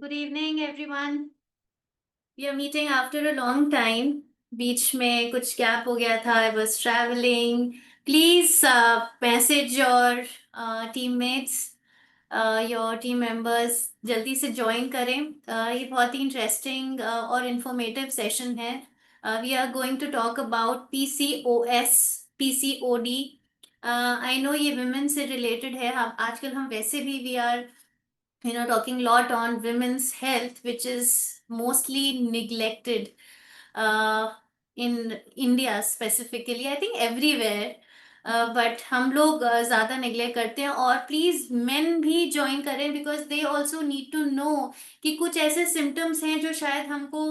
Good evening, everyone. We are meeting after a long time. बीच में कुछ gap हो गया था. I was traveling. Please message your teammates, your team members जल्दी से join करें. ये बहुत ही इंटरेस्टिंग और इंफॉर्मेटिव सेशन है. We are going to talk about PCOS, PCOD. I know ये women से related है. हम आजकल हम वैसे भी we are talking a lot on women's health, which is mostly neglected uh, in India specifically. I think everywhere. But हम लोग ज़्यादा नेग्लेक्ट करते हैं. और प्लीज़ मेन भी ज्वाइन करें because they also need to know कि कुछ ऐसे सिम्टम्स हैं जो शायद हमको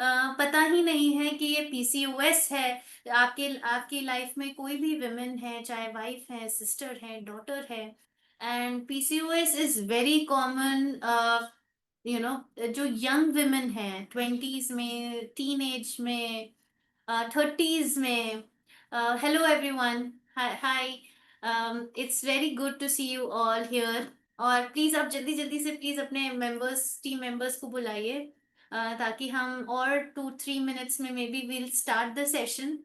पता ही नहीं है कि ये पीसीओएस है. आपकी लाइफ में कोई भी विमेन है, चाहे वाइफ है, सिस्टर है, डॉटर है, and PCOS is very common. जो यंग विमेन है, 20s में, टीन एज में, 30s में. Hello everyone. Hi. It's very good to see you all here. और प्लीज आप जल्दी जल्दी से प्लीज अपने मेंबर्स, टीम मेंबर्स को बुलाइए, ताकि हम और 2-3 मिनट्स में may be will start the session.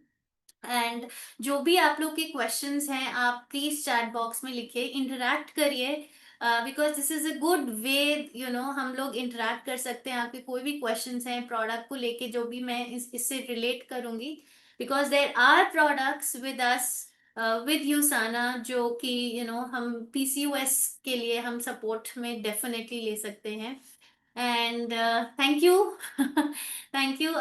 And जो भी आप लोग के क्वेश्चंस हैं, आप प्लीज चैट बॉक्स में लिखिए, इंटरैक्ट करिए. Because this is a good way, हम लोग इंटरैक्ट कर सकते हैं. आपके कोई भी क्वेश्चंस हैं प्रोडक्ट को लेके, जो भी मैं इससे रिलेट करूंगी, because there are products with us, with Usana, जो कि हम पीसीओएस के लिए हम सपोर्ट में डेफिनेटली ले सकते हैं. And thank you. Thank you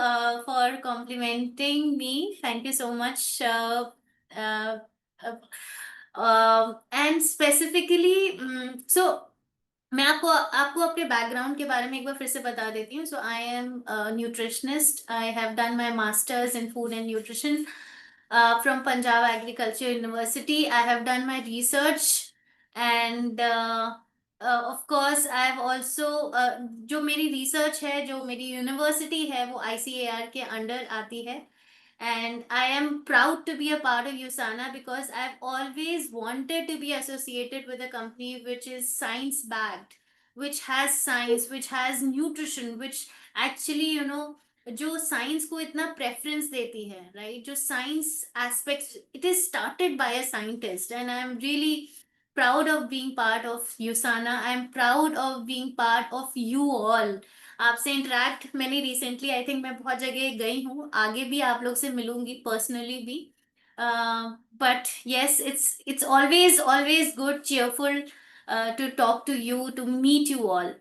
for complimenting me. Thank you so much. Uh, and specifically, so मैं आपको आपको अपने बैकग्राउंड के बारे में एक बार फिर से बता देती हूँ. So I am nutritionist. I have done my masters in food and nutrition from Punjab Agriculture University. I have done my research, and of course I have also जो मेरी research है, जो मेरी university है, वो ICAR के under आती है. And I am proud to be a part of USANA because I've always wanted to be associated with a company which is science backed, which has science, which has nutrition, which actually, जो science को इतना preference देती है, right. जो science aspects, it is started by a scientist, and I am really proud of being part of यूसाना. I am proud of being part of you all. आपसे interact मैंने recently, I think मैं बहुत जगह गई हूँ, आगे भी आप लोग से मिलूंगी पर्सनली भी. But yes, it's always always good, cheerful to talk to you, to meet you all.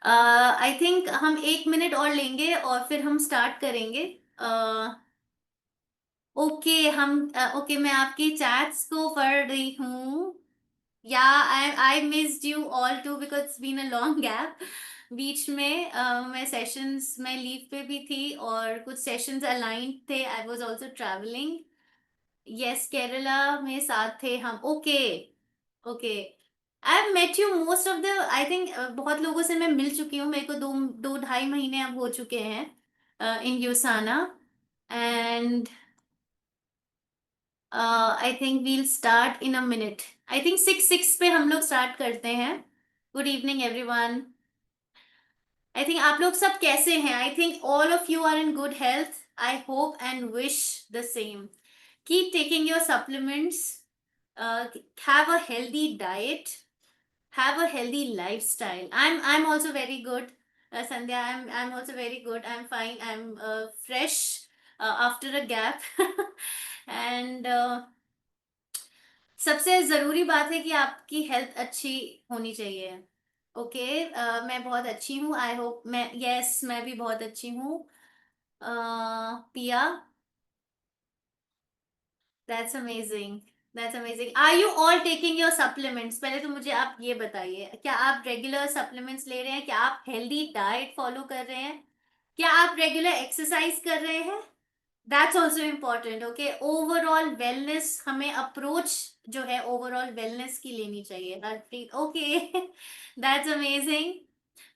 I think हम 1 मिनट और लेंगे और फिर हम स्टार्ट करेंगे. ओके, ओके, मैं आपकी चैट्स को पढ़ रही हूँ. Yeah I missed you all too because it's been a long gap. बीच में मैं सेशंस में लीव पे भी थी और कुछ सेशंस अलाइंड थे. I was also travelling. Yes, Kerala में साथ थे हम. Okay. Okay. I met you most of the, I think बहुत लोगों से मैं मिल चुकी हूँ. मेरे को 2-2.5 महीने अब हो चुके हैं in Usana. And I think we'll start in a minute. I think 6 पे हम लोग स्टार्ट करते हैं. Good evening everyone. I think आप लोग सब कैसे हैं? I think all of you are in good health. I hope and wish the same. Keep taking your supplements. Have a healthy diet, have a healthy lifestyle. I'm also very good. Sandhya, I'm also very good. I'm fine. I'm fresh after a gap. And सबसे जरूरी बात है कि आपकी health अच्छी होनी चाहिए. Okay. मैं बहुत अच्छी हूँ. आई होप, मैं, यस, मैं भी बहुत अच्छी हूँ. Piya, that's amazing. That's amazing. Are you all taking your supplements? पहले तो मुझे आप ये बताइए, क्या आप रेगुलर सप्लीमेंट्स ले रहे हैं? क्या आप हेल्दी डाइट फॉलो कर रहे हैं? क्या आप रेगुलर एक्सरसाइज कर रहे हैं? That's also important. Okay. Overall wellness, हमें अप्रोच जो है ओवरऑल वेलनेस की लेनी चाहिए, Harpreet. Okay. That's amazing.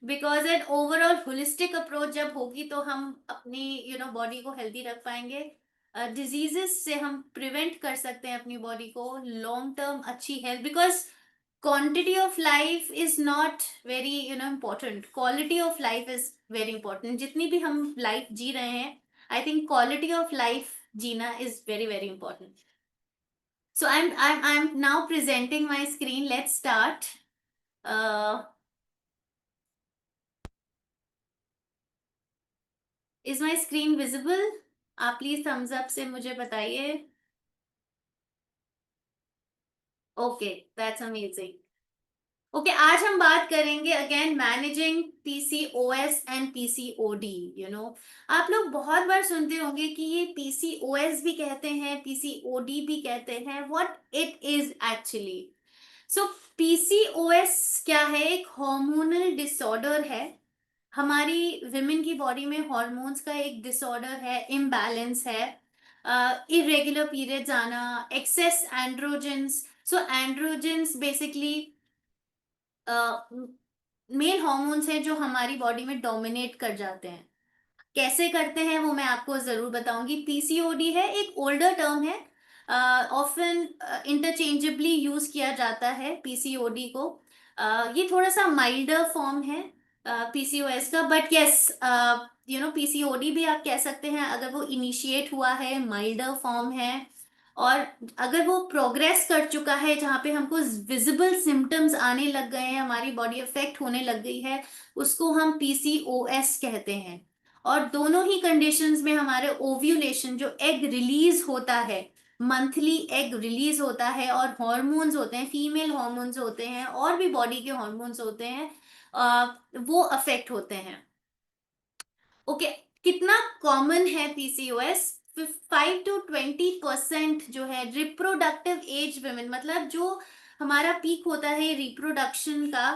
Because an overall holistic approach जब होगी तो हम अपनी बॉडी को हेल्दी रख पाएंगे. डिजीजेस से हम प्रिवेंट कर सकते हैं अपनी बॉडी को लॉन्ग टर्म अच्छी health. Because quantity of life is not very important, quality of life is very important. जितनी भी हम लाइफ जी रहे हैं, I think quality of life जीना is very very important. So I'm now presenting my screen. Let's start. uh, is my screen visible? आप please Thums up से मुझे बताइए. Okay, that's amazing. ओके, आज हम बात करेंगे again managing PCOS and PCOD. आप लोग बहुत बार सुनते होंगे कि ये पीसीओएस भी कहते हैं, पीसीओडी भी कहते हैं. What it is actually? So PCOS क्या है? एक हार्मोनल डिसऑर्डर है. हमारी विमेन की बॉडी में हॉर्मोन्स का एक डिसऑर्डर है, इम्बैलेंस है. इरेगुलर पीरियड्स आना, एक्सेस एंड्रोजेंस. सो एंड्रोजेंस बेसिकली मेन हॉर्मोन्स हैं जो हमारी बॉडी में डोमिनेट कर जाते हैं. कैसे करते हैं वो मैं आपको जरूर बताऊंगी. पीसीओडी है, एक ओल्डर टर्म है, ऑफन इंटरचेंजेबली यूज किया जाता है पीसीओडी को. ये थोड़ा सा माइल्डर फॉर्म है पीसीओएस का, बट यस, पीसीओडी भी आप कह सकते हैं अगर वो इनिशिएट हुआ है, माइल्डर फॉर्म है. और अगर वो प्रोग्रेस कर चुका है जहाँ पे हमको विजिबल सिम्टम्स आने लग गए हैं, हमारी बॉडी अफेक्ट होने लग गई है, उसको हम पीसीओएस कहते हैं. और दोनों ही कंडीशंस में हमारे ओव्यूलेशन, जो एग रिलीज होता है, मंथली एग रिलीज होता है, और हॉर्मोन्स होते हैं, फीमेल हॉर्मोन्स होते हैं, और भी बॉडी के हॉर्मोन्स होते हैं, वो अफेक्ट होते हैं. ओके, कितना कॉमन है पीसीओएस? 5 to 20% जो है रिप्रोडक्टिव एज वुमेन, मतलब जो हमारा पीक होता है रिप्रोडक्शन का,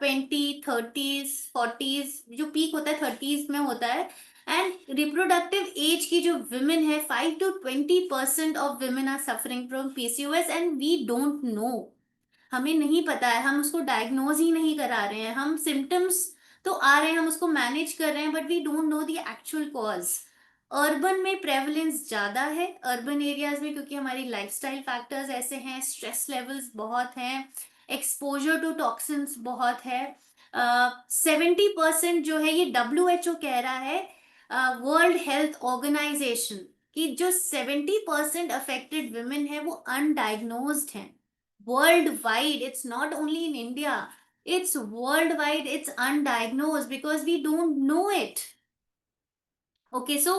20, 30, 40s, जो पीक होता है 30s में होता है. एंड रिप्रोडक्टिव एज की जो विमेन है, 5 to 20% of women are suffering from PCOS, and we don't know. हमें नहीं पता है, हम उसको डायग्नोज ही नहीं करा रहे हैं. हम सिम्टम्स तो आ रहे हैं, हम उसको मैनेज कर रहे हैं, but we don't know the actual cause. Urban में प्रेवलेंस ज्यादा है, अर्बन एरियाज में, क्योंकि हमारी लाइफस्टाइल फैक्टर्स ऐसे हैं, स्ट्रेस लेवल्स बहुत हैं, एक्सपोजर टू टॉक्सिन्स बहुत है. 70% जो है, ये WHO कह रहा है, वर्ल्ड हेल्थ ऑर्गेनाइजेशन, कि जो 70% अफेक्टेड वुमेन है वो अनडायग्नोज्ड हैं. Worldwide, it's not only in India, it's worldwide, it's undiagnosed because we don't know it. Okay, so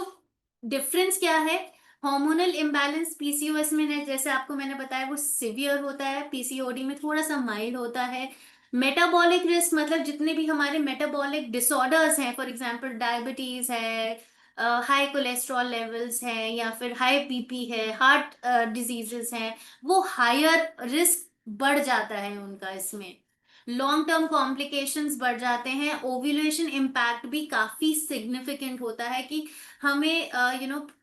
difference क्या है? हार्मोनल इम्बैलेंस पीसीओएस में है, जैसे आपको मैंने बताया, वो सिवियर होता है. पीसीओडी में थोड़ा सा माइल्ड होता है. मेटाबॉलिक रिस्क, मतलब जितने भी हमारे मेटाबॉलिक डिसऑर्डर्स हैं, फॉर एग्जांपल डायबिटीज है, हाई कोलेस्ट्रॉल लेवल्स हैं, या फिर हाई बीपी है, हार्ट डिजीजेस हैं, वो हायर रिस्क बढ़ जाता है उनका. इसमें लॉन्ग टर्म कॉम्प्लिकेशंस बढ़ जाते हैं. ओव्यूलेशन इम्पैक्ट भी काफी सिग्निफिकेंट होता है, कि हमें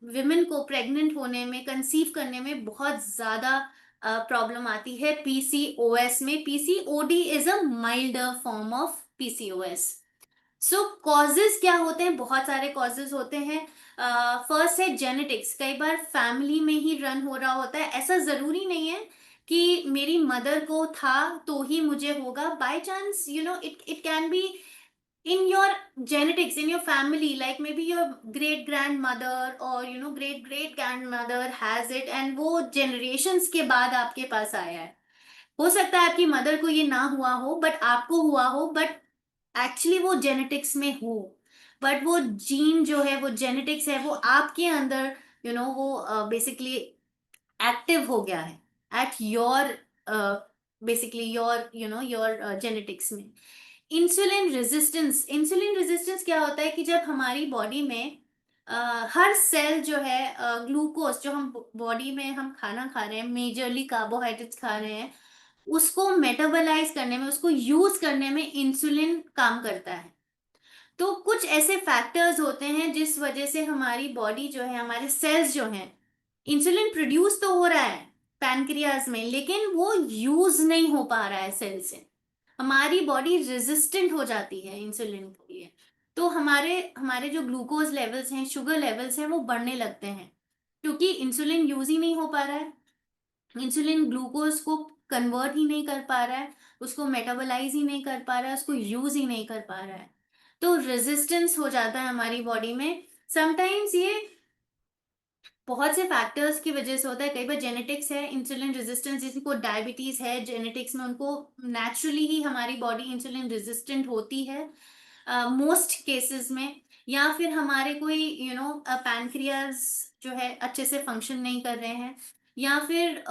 विमेन को प्रेग्नेंट होने में, कंसीव करने में बहुत ज्यादा प्रॉब्लम आती है पीसीओएस में. PCOD is a milder form of PCOS. So causes क्या होते हैं? बहुत सारे कॉजेज होते हैं. फर्स्ट है जेनेटिक्स. कई बार फैमिली में ही रन हो रहा होता है, ऐसा जरूरी नहीं है कि मेरी मदर को था तो ही मुझे होगा. By chance, it can be in your genetics, in your family, like maybe your great grandmother or great great grandmother has it, and वो generations के बाद आपके पास आया है. हो सकता है आपकी मदर को ये ना हुआ हो, बट आपको हुआ हो, बट एक्चुअली वो जेनेटिक्स में हो. बट वो जीन जो है, वो जेनेटिक्स है, वो आपके अंदर वो बेसिकली एक्टिव हो गया है at your, basically your your genetics में. इंसुलिन रेजिस्टेंस क्या होता है? कि जब हमारी बॉडी में हर सेल जो है, ग्लूकोज जो हम बॉडी में हम खाना खा रहे हैं, मेजरली कार्बोहाइड्रेट्स खा रहे हैं, उसको मेटाबोलाइज करने में, उसको यूज करने में इंसुलिन काम करता है. तो कुछ ऐसे फैक्टर्स होते हैं जिस वजह से हमारी बॉडी जो है, हमारे सेल्स जो हैं, इंसुलिन प्रोड्यूस तो हो रहा है पैनक्रियाज में, लेकिन वो यूज नहीं हो पा रहा है सेल से. हमारी बॉडी रेजिस्टेंट हो जाती है इंसुलिन के लिए. तो हमारे हमारे जो ग्लूकोज लेवल्स हैं, शुगर लेवल्स हैं, वो बढ़ने लगते हैं, क्योंकि इंसुलिन यूज ही नहीं हो पा रहा है. इंसुलिन ग्लूकोज को कन्वर्ट ही नहीं कर पा रहा है, उसको मेटाबोलाइज ही नहीं कर पा रहा है, उसको यूज ही नहीं कर पा रहा है, तो रेजिस्टेंस हो जाता है हमारी बॉडी में। समटाइम्स ये बहुत से फैक्टर्स की वजह से होता है। कई बार जेनेटिक्स है, इंसुलिन रेजिस्टेंस, जिनको डायबिटीज है जेनेटिक्स में, उनको नेचुरली ही हमारी बॉडी इंसुलिन रेजिस्टेंट होती है मोस्ट केसेस में। या फिर हमारे कोई पैनक्रियाज जो है अच्छे से फंक्शन नहीं कर रहे हैं, या फिर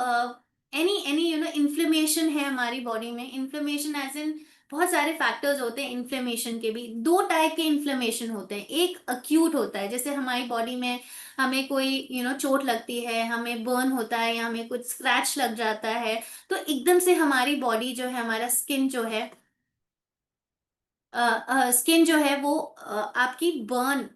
एनी एनी इन्फ्लेमेशन है हमारी बॉडी में। इन्फ्लेमेशन एज इन बहुत सारे फैक्टर्स होते हैं। इन्फ्लेमेशन के भी दो टाइप के इन्फ्लेमेशन होते हैं। एक अक्यूट होता है, जैसे हमारी बॉडी में हमें कोई चोट लगती है, हमें बर्न होता है या हमें कुछ स्क्रैच लग जाता है, तो एकदम से हमारी बॉडी जो है, हमारा स्किन जो है, स्किन जो है वो आपकी बर्न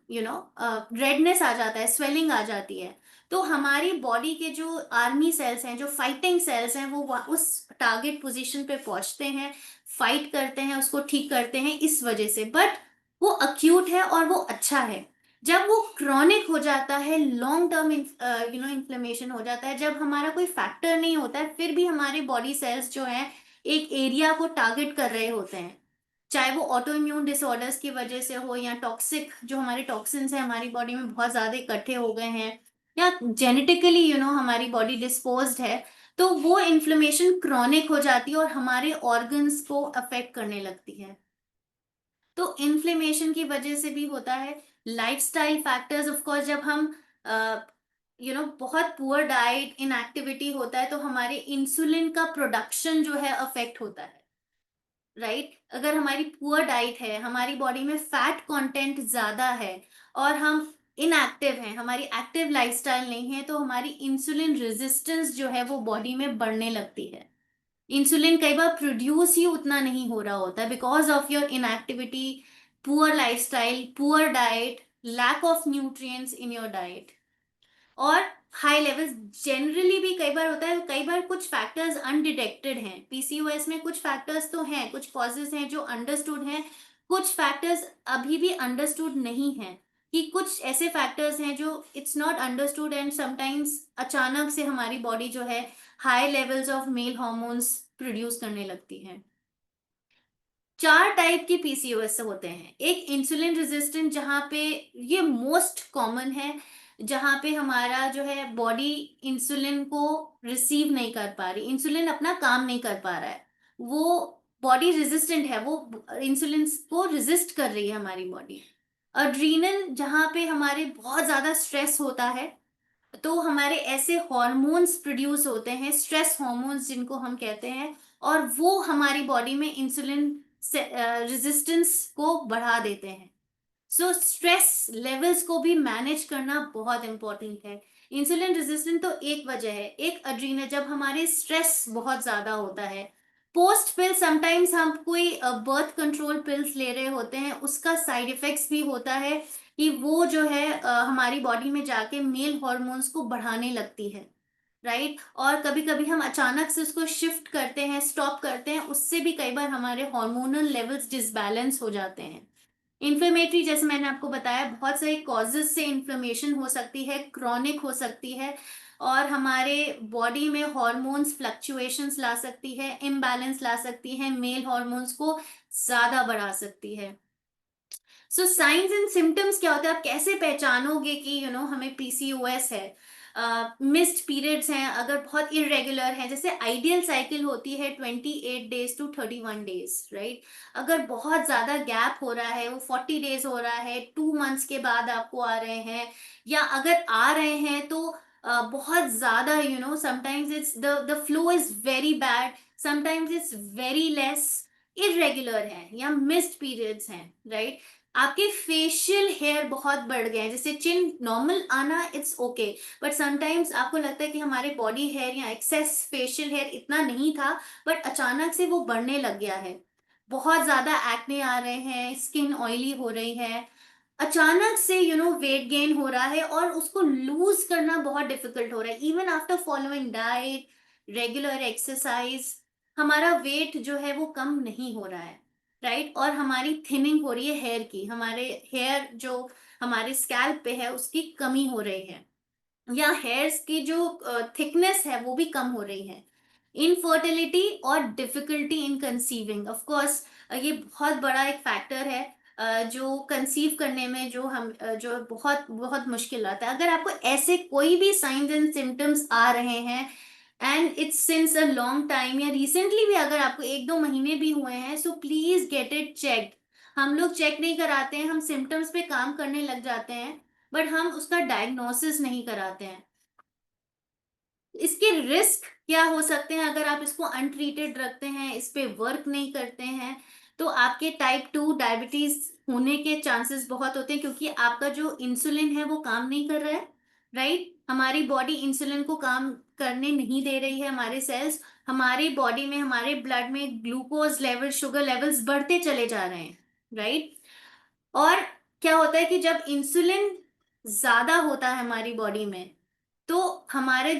रेडनेस आ जाता है, स्वेलिंग आ जाती है। तो हमारी बॉडी के जो आर्मी सेल्स हैं, जो फाइटिंग सेल्स हैं, वो उस टारगेट पोजीशन पे पहुंचते हैं, फाइट करते हैं, उसको ठीक करते हैं इस वजह से। बट वो अक्यूट है और वो अच्छा है। जब वो क्रॉनिक हो जाता है, लॉन्ग टर्म इन्फ्लेमेशन हो जाता है, जब हमारा कोई फैक्टर नहीं होता है, फिर भी हमारे बॉडी सेल्स जो है एक एरिया को टारगेट कर रहे होते हैं, चाहे वो ऑटो इम्यून डिसऑर्डर्स की वजह से हो, या टॉक्सिक जो हमारे टॉक्सिन्स है हमारी बॉडी में बहुत ज्यादा इकट्ठे हो गए हैं, या जेनेटिकली हमारी बॉडी डिस्पोज्ड है, तो वो इन्फ्लेमेशन क्रॉनिक हो जाती है और हमारे ऑर्गन्स को अफेक्ट करने लगती है। तो इन्फ्लेमेशन की वजह से भी होता है। लाइफस्टाइल फैक्टर्स, ऑफ कोर्स, जब हम बहुत पुअर डाइट, इनएक्टिविटी होता है, तो हमारे इंसुलिन का प्रोडक्शन जो है अफेक्ट होता है, राइट। अगर हमारी पुअर डाइट है, हमारी बॉडी में फैट कंटेंट ज्यादा है, और हम इनएक्टिव हैं, हमारी एक्टिव लाइफस्टाइल नहीं है, तो हमारी इंसुलिन रेजिस्टेंस जो है वो बॉडी में बढ़ने लगती है। इंसुलिन कई बार प्रोड्यूस ही उतना नहीं हो रहा होता है, because of your inactivity, poor lifestyle, poor diet, lack of nutrients in your diet, और हाई लेवल्स। जनरली भी कई बार होता है, कई बार कुछ फैक्टर्स अनडिटेक्टेड हैं पीसीओएस में, कुछ फैक्टर्स तो हैं, कुछ कॉजेज हैं जो अंडरस्टूड हैं, कुछ फैक्टर्स अभी भी अंडरस्टूड नहीं है। कि कुछ ऐसे फैक्टर्स हैं जो it's not understood, and sometimes अचानक से हमारी बॉडी जो है high levels of male hormones produce करने लगती है। चार टाइप के पीसीओएस होते हैं। एक इंसुलिन रेजिस्टेंट, जहाँ पे ये मोस्ट कॉमन है, जहाँ पे हमारा जो है बॉडी इंसुलिन को रिसीव नहीं कर पा रही, इंसुलिन अपना काम नहीं कर पा रहा है, वो बॉडी रेजिस्टेंट है, वो इंसुलिन को रेजिस्ट कर रही है हमारी बॉडी। अड्रीनल, जहाँ पे हमारे बहुत ज्यादा स्ट्रेस होता है, तो हमारे ऐसे हॉर्मोन्स प्रोड्यूस होते हैं, स्ट्रेस हॉर्मोन्स जिनको हम कहते हैं, और वो हमारी बॉडी में इंसुलिन रेजिस्टेंस को बढ़ा देते हैं। सो स्ट्रेस लेवल्स को भी मैनेज करना बहुत इंपॉर्टेंट है। इंसुलिन रेजिस्टेंट तो एक वजह है, एक अड्रीनल, जब हमारे स्ट्रेस बहुत ज्यादा होता है। पोस्ट पिल, समटाइम्स हम कोई बर्थ कंट्रोल पिल्स ले रहे होते हैं, उसका साइड इफेक्ट्स भी होता है कि वो जो है हमारी बॉडी में जाके मेल हॉर्मोन्स को बढ़ाने लगती है, राइट। और कभी कभी हम अचानक से उसको शिफ्ट करते हैं, स्टॉप करते हैं, उससे भी कई बार हमारे हार्मोनल लेवल्स डिसबैलेंस हो जाते हैं। इन्फ्लेमेटरी, जैसे मैंने आपको बताया, बहुत सारे कॉजेज से इन्फ्लेमेशन हो सकती है, क्रॉनिक हो सकती है, और हमारे बॉडी में हॉर्मोन्स फ्लक्चुएशंस ला सकती है, इम्बैलेंस ला सकती है, मेल हॉर्मोन्स को ज्यादा बढ़ा सकती है। सो साइंस एंड सिम्टम्स क्या होते हैं, आप कैसे पहचानोगे कि हमें पीसीओएस है। मिस्ड पीरियड्स हैं, अगर बहुत इरेगुलर हैं, जैसे आइडियल साइकिल होती है 28 डेज टू 31 डेज, राइट। अगर बहुत ज्यादा गैप हो रहा है, वो 40 डेज हो रहा है, 2 मंथ्स के बाद आपको आ रहे हैं, या अगर आ रहे हैं तो बहुत ज्यादा, sometimes it's the flow is very bad, sometimes it's very less, irregular है, या मिस्ड पीरियड्स हैं, राइट। आपके फेशियल हेयर बहुत बढ़ गए हैं, जैसे चिन नॉर्मल आना इट्स ओके, बट समटाइम्स आपको लगता है कि हमारे बॉडी हेयर या एक्सेस फेशियल हेयर इतना नहीं था, बट अचानक से वो बढ़ने लग गया है। बहुत ज्यादा एक्ने आ रहे हैं, स्किन ऑयली हो रही है, अचानक से वेट गेन हो रहा है, और उसको लूज करना बहुत डिफिकल्ट हो रहा है, even after following diet, regular exercise, हमारा वेट जो है वो कम नहीं हो रहा है, राइट। और हमारी थिनिंग हो रही है हेयर की, हमारे हेयर जो हमारे स्कैल्प पे है उसकी कमी हो रही है, या हेयर्स की जो थिकनेस है वो भी कम हो रही है। इनफर्टिलिटी और difficulty in conceiving, of course ये बहुत बड़ा एक फैक्टर है जो कंसीव करने में जो बहुत बहुत मुश्किल आता है। अगर आपको ऐसे कोई भी साइंस एंड सिम्टम्स आ रहे हैं and it's since a long time, या रिसेंटली भी अगर आपको 1-2 महीने भी हुए हैं, so please get it check. हम लोग चेक नहीं कराते हैं, हम सिम्टम्स पे काम करने लग जाते हैं, बट हम उसका डायग्नोसिस नहीं कराते हैं। इसके रिस्क क्या हो सकते हैं अगर आप इसको अनट्रीटेड रखते हैं, इस पे वर्क नहीं करते हैं, तो आपके टाइप 2 डायबिटीज होने के चांसेस बहुत होते हैं, क्योंकि आपका जो इंसुलिन है वो काम नहीं कर रहा है। राइट, हमारी बॉडी इंसुलिन को काम करने नहीं दे रही है, हमारे सेल्स, हमारी बॉडी में, हमारे ब्लड में ग्लूकोज लेवल, शुगर लेवल्स बढ़ते चले जा रहे हैं। राइट, और क्या होता है कि जब इंसुलिन ज्यादा होता है हमारी बॉडी में, तो हमारे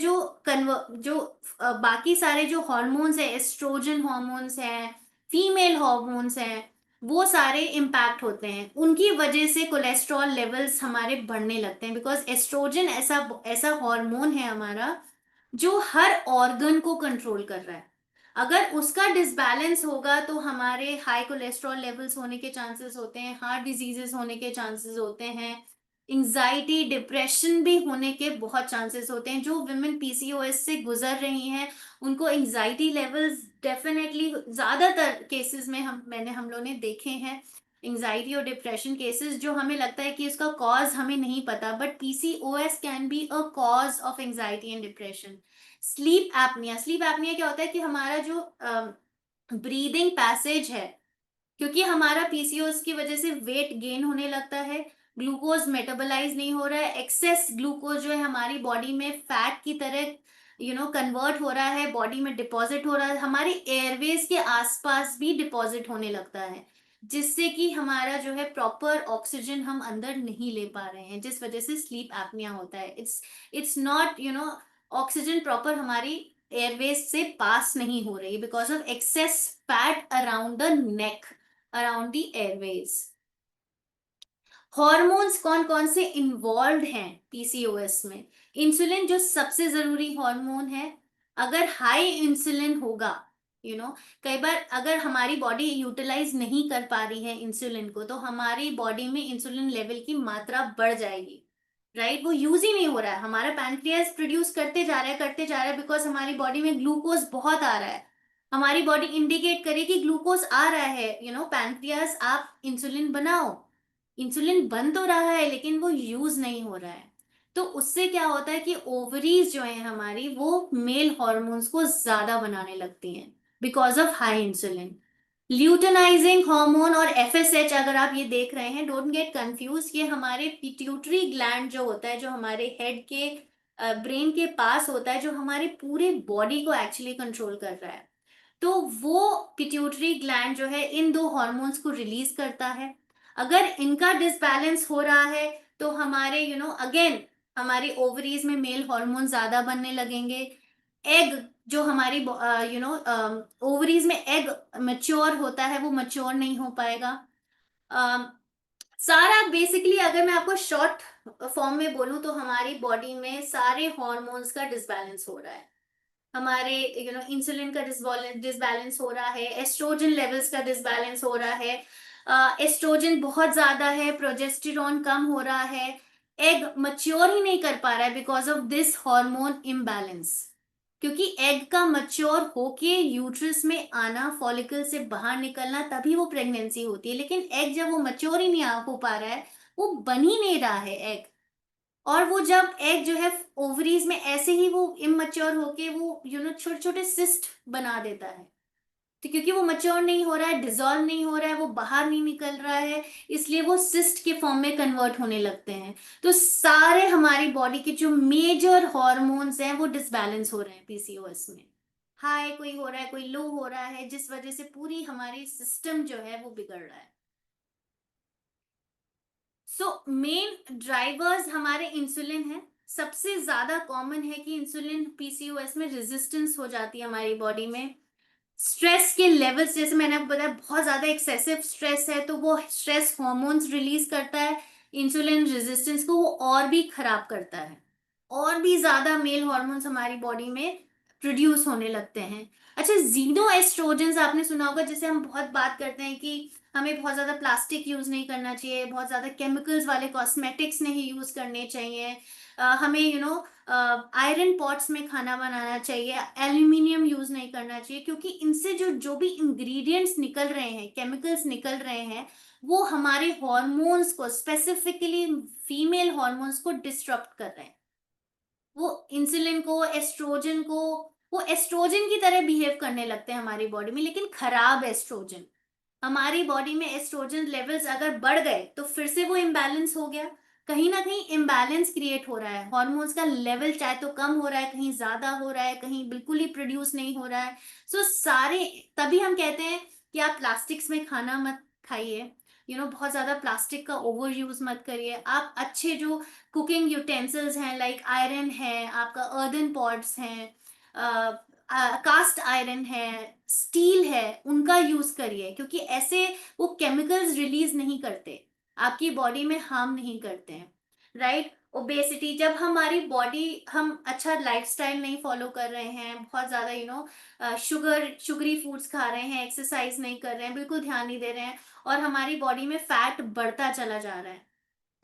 बाकी सारे जो हॉर्मोन्स है, एस्ट्रोजन हॉर्मोन्स हैं, फीमेल हॉर्मोन्स हैं, वो सारे इम्पैक्ट होते हैं। उनकी वजह से कोलेस्ट्रॉल लेवल्स हमारे बढ़ने लगते हैं, बिकॉज एस्ट्रोजन ऐसा ऐसा हार्मोन है हमारा जो हर ऑर्गन को कंट्रोल कर रहा है। अगर उसका डिसबैलेंस होगा तो हमारे हाई कोलेस्ट्रॉल लेवल्स होने के चांसेस होते हैं, हार्ट डिजीजेस होने के चांसेस होते हैं, एंजाइटी डिप्रेशन भी होने के बहुत चांसेस होते हैं। जो विमेन पीसीओएस से गुजर रही हैं, उनको एंजाइटी लेवल्स डेफिनेटली ज्यादातर केसेस में हम लोग ने देखे हैं, एंजाइटी और डिप्रेशन केसेस, जो हमें लगता है कि इसका कॉज हमें नहीं पता, but PCOS can be a cause of anxiety and depression. Sleep apnoea, sleep apnoea क्या होता है कि हमारा जो ब्रीदिंग पैसेज है, क्योंकि हमारा पीसीओएस की वजह से वेट गेन होने लगता है, ग्लूकोज मेटाबोलाइज नहीं हो रहा है, एक्सेस ग्लूकोज जो है हमारी बॉडी में फैट की तरह कन्वर्ट हो रहा है, बॉडी में डिपॉजिट हो रहा है, हमारे एयरवेज के आसपास भी डिपॉजिट होने लगता है, जिससे कि हमारा जो है प्रॉपर ऑक्सीजन हम अंदर नहीं ले पा रहे हैं, जिस वजह से स्लीप एपनिया होता है। इट्स नॉट ऑक्सीजन प्रॉपर हमारी एयरवेज से पास नहीं हो रही, because of access fat around the neck, around the Airways. Hormones कौन कौन से इन्वॉल्व हैं पीसीओएस में? इंसुलिन जो सबसे जरूरी हार्मोन है, अगर हाई इंसुलिन होगा, कई बार अगर हमारी बॉडी यूटिलाइज नहीं कर पा रही है इंसुलिन को, तो हमारी बॉडी में इंसुलिन लेवल की मात्रा बढ़ जाएगी। राइट, वो यूज ही नहीं हो रहा है, हमारा पैनक्रियास प्रोड्यूस करते जा रहा है, बिकॉज हमारी बॉडी में ग्लूकोज बहुत आ रहा है। हमारी बॉडी इंडिकेट करे कि ग्लूकोज आ रहा है, पैनक्रियास आप इंसुलिन बनाओ। इंसुलिन बन तो रहा है, लेकिन वो यूज नहीं हो रहा है। तो उससे क्या होता है कि ओवरीज जो है हमारी, वो मेल हॉर्मोन्स को ज्यादा बनाने लगती हैं, because of high insulin. Luteinising hormone और एफएसएच अगर आप ये देख रहे हैं, डोंट गेट कंफ्यूज, ये हमारे पिट्यूटरी ग्लैंड जो होता है, जो हमारे हेड के ब्रेन के पास होता है, जो हमारे पूरे बॉडी को एक्चुअली कंट्रोल कर रहा है। तो वो पिट्यूटरी ग्लैंड जो है इन दो हॉर्मोन्स को रिलीज करता है। अगर इनका डिसबैलेंस हो रहा है, तो हमारे अगेन हमारी ओवरीज में मेल हार्मोन ज्यादा बनने लगेंगे। एग जो हमारी ओवरीज में एग मैच्योर होता है, वो मैच्योर नहीं हो पाएगा। अम, सारा बेसिकली अगर मैं आपको शॉर्ट फॉर्म में बोलूं, तो हमारी बॉडी में सारे हॉर्मोन्स का डिसबैलेंस हो रहा है। हमारे इंसुलिन का डिसबैलेंस हो रहा है, एस्ट्रोजन लेवल्स का डिसबैलेंस हो रहा है, एस्ट्रोजन बहुत ज्यादा है, प्रोजेस्टेरॉन कम हो रहा है, एग मच्योर ही नहीं कर पा रहा है because of this hormone imbalance. क्योंकि एग का मच्योर होके यूट्रस में आना, फॉलिकल से बाहर निकलना, तभी वो प्रेगनेंसी होती है, लेकिन एग जब वो मच्योर ही नहीं हो पा रहा है, वो बन ही नहीं रहा है एग। और वो जब एग जो है ओवरीज में ऐसे ही वो इमच्योर होके वो छोटे छोटे सिस्ट बना देता है, तो क्योंकि वो मच्योर नहीं हो रहा है, डिजोल्व नहीं हो रहा है, वो बाहर नहीं निकल रहा है, इसलिए वो सिस्ट के फॉर्म में कन्वर्ट होने लगते हैं। तो सारे हमारी बॉडी के जो मेजर हॉर्मोन्स हैं वो डिसबैलेंस हो रहे हैं पीसीओएस में। हाई कोई हो रहा है, कोई लो हो रहा है, जिस वजह से पूरी हमारी सिस्टम जो है वो बिगड़ रहा है। सो मेन ड्राइवर्स हमारे इंसुलिन है। सबसे ज्यादा कॉमन है कि इंसुलिन पीसीओएस में रेजिस्टेंस हो जाती है हमारी बॉडी में। स्ट्रेस के लेवल्स, जैसे मैंने आपको बताया, बहुत ज्यादा एक्सेसिव स्ट्रेस है, तो वो स्ट्रेस हॉर्मोन्स रिलीज करता है, इंसुलिन रेजिस्टेंस को वो और भी खराब करता है, और भी ज्यादा मेल हॉर्मोन्स हमारी बॉडी में प्रोड्यूस होने लगते हैं। अच्छा, जीनो एस्ट्रोजेंस आपने सुना होगा, जैसे हम बहुत बात करते हैं कि हमें बहुत ज्यादा प्लास्टिक यूज नहीं करना चाहिए, बहुत ज्यादा केमिकल्स वाले कॉस्मेटिक्स नहीं यूज करने चाहिए, हमें आयरन पॉट्स में खाना बनाना चाहिए, एल्यूमिनियम यूज नहीं करना चाहिए, क्योंकि इनसे जो जो भी इंग्रेडिएंट्स निकल रहे हैं, केमिकल्स निकल रहे हैं, वो हमारे हॉर्मोन्स को, स्पेसिफिकली फीमेल हॉर्मोन्स को डिस्टर्ब कर रहे हैं। वो इंसुलिन को, एस्ट्रोजन को, वो एस्ट्रोजन की तरह बिहेव करने लगते हैं हमारी बॉडी में, लेकिन खराब एस्ट्रोजन। हमारी बॉडी में एस्ट्रोजन लेवल्स अगर बढ़ गए तो फिर से वो इम्बैलेंस हो गया, कहीं ना कहीं इम्बैलेंस क्रिएट हो रहा है, हॉर्मोन्स का लेवल चाहे तो कम हो रहा है, कहीं ज्यादा हो रहा है, कहीं बिल्कुल ही प्रोड्यूस नहीं हो रहा है। सो सारे, तभी हम कहते हैं कि आप प्लास्टिक्स में खाना मत खाइए, बहुत ज्यादा प्लास्टिक का ओवर यूज मत करिए। आप अच्छे जो कुकिंग यूटेंसिल्स हैं, लाइक आयरन है, आपका अर्दन पॉट्स हैं, कास्ट आयरन है, स्टील है, उनका यूज करिए, क्योंकि ऐसे वो केमिकल्स रिलीज नहीं करते, आपकी बॉडी में हार्म नहीं करते हैं। राइट। ओबेसिटी, जब हमारी बॉडी, हम अच्छा लाइफस्टाइल नहीं फॉलो कर रहे हैं, बहुत ज्यादा शुगरी फूड्स खा रहे हैं, एक्सरसाइज नहीं कर रहे हैं, बिल्कुल ध्यान नहीं दे रहे हैं, और हमारी बॉडी में फैट बढ़ता चला जा रहा है,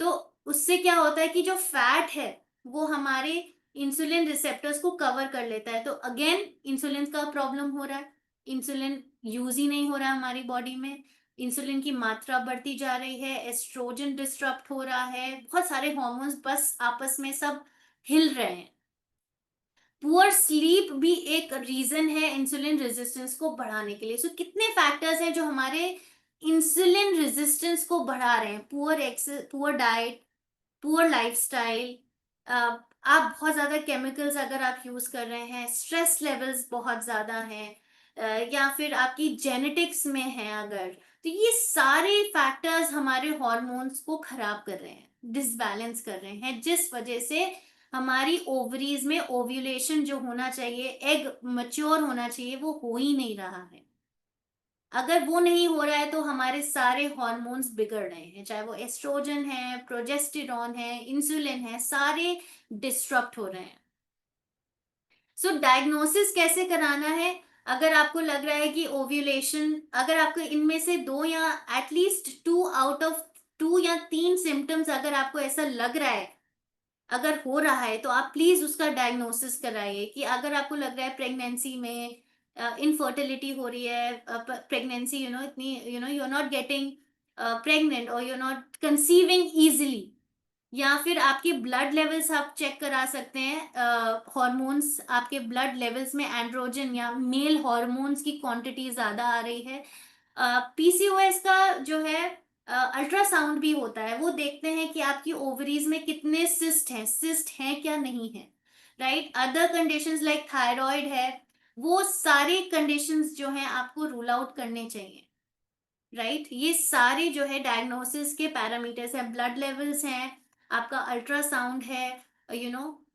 तो उससे क्या होता है कि जो फैट है वो हमारे इंसुलिन रिसेप्टर्स को कवर कर लेता है, तो अगेन इंसुलिन का प्रॉब्लम हो रहा है, इंसुलिन यूज ही नहीं हो रहा है हमारी बॉडी में, इंसुलिन की मात्रा बढ़ती जा रही है, एस्ट्रोजन डिस्टर्ब हो रहा है, बहुत सारे हार्मोन्स बस आपस में सब हिल रहे हैं। पुअर स्लीप भी एक रीजन है इंसुलिन रेजिस्टेंस को बढ़ाने के लिए। सो कितने फैक्टर्स हैं जो हमारे इंसुलिन रेजिस्टेंस को बढ़ा रहे हैं? पुअर डाइट, पुअर लाइफस्टाइल, आप बहुत ज्यादा केमिकल्स अगर आप यूज कर रहे हैं, स्ट्रेस लेवल्स बहुत ज्यादा हैं, या फिर आपकी जेनेटिक्स में है अगर, तो ये सारे फैक्टर्स हमारे हॉर्मोन्स को खराब कर रहे हैं, डिसबैलेंस कर रहे हैं, जिस वजह से हमारी ओवरीज में ओव्यूलेशन जो होना चाहिए, एग मच्योर होना चाहिए, वो हो ही नहीं रहा है। अगर वो नहीं हो रहा है तो हमारे सारे हॉर्मोन्स बिगड़ रहे हैं, चाहे वो एस्ट्रोजन है, प्रोजेस्टेरॉन है, इंसुलिन है, सारे डिस्टर्ब हो रहे हैं। सो डायग्नोसिस कैसे कराना है? अगर आपको लग रहा है कि ओव्यूलेशन, अगर आपको इनमें से दो या एटलीस्ट 2 आउट ऑफ 2 या 3 सिम्टम्स अगर आपको ऐसा लग रहा है, अगर हो रहा है, तो आप प्लीज उसका डायग्नोसिस कराइए। कि अगर आपको लग रहा है प्रेगनेंसी में इनफर्टिलिटी हो रही है, प्रेगनेंसी इतनी, you are not getting pregnant, और you are not conceiving easily, या फिर आपके ब्लड लेवल्स आप चेक करा सकते हैं, हॉर्मोन्स आपके ब्लड लेवल्स में एंड्रोजन या मेल हॉर्मोन्स की क्वांटिटी ज्यादा आ रही है। पीसीओएस का जो है अल्ट्रासाउंड भी होता है, वो देखते हैं कि आपकी ओवरीज में कितने सिस्ट हैं क्या नहीं है। Right. Other conditions like thyroid है, वो सारे कंडीशंस जो हैं आपको रूल आउट करने चाहिए। राइट। ये सारे जो है डायग्नोसिस के पैरामीटर्स हैं, ब्लड लेवल्स हैं, आपका अल्ट्रासाउंड है,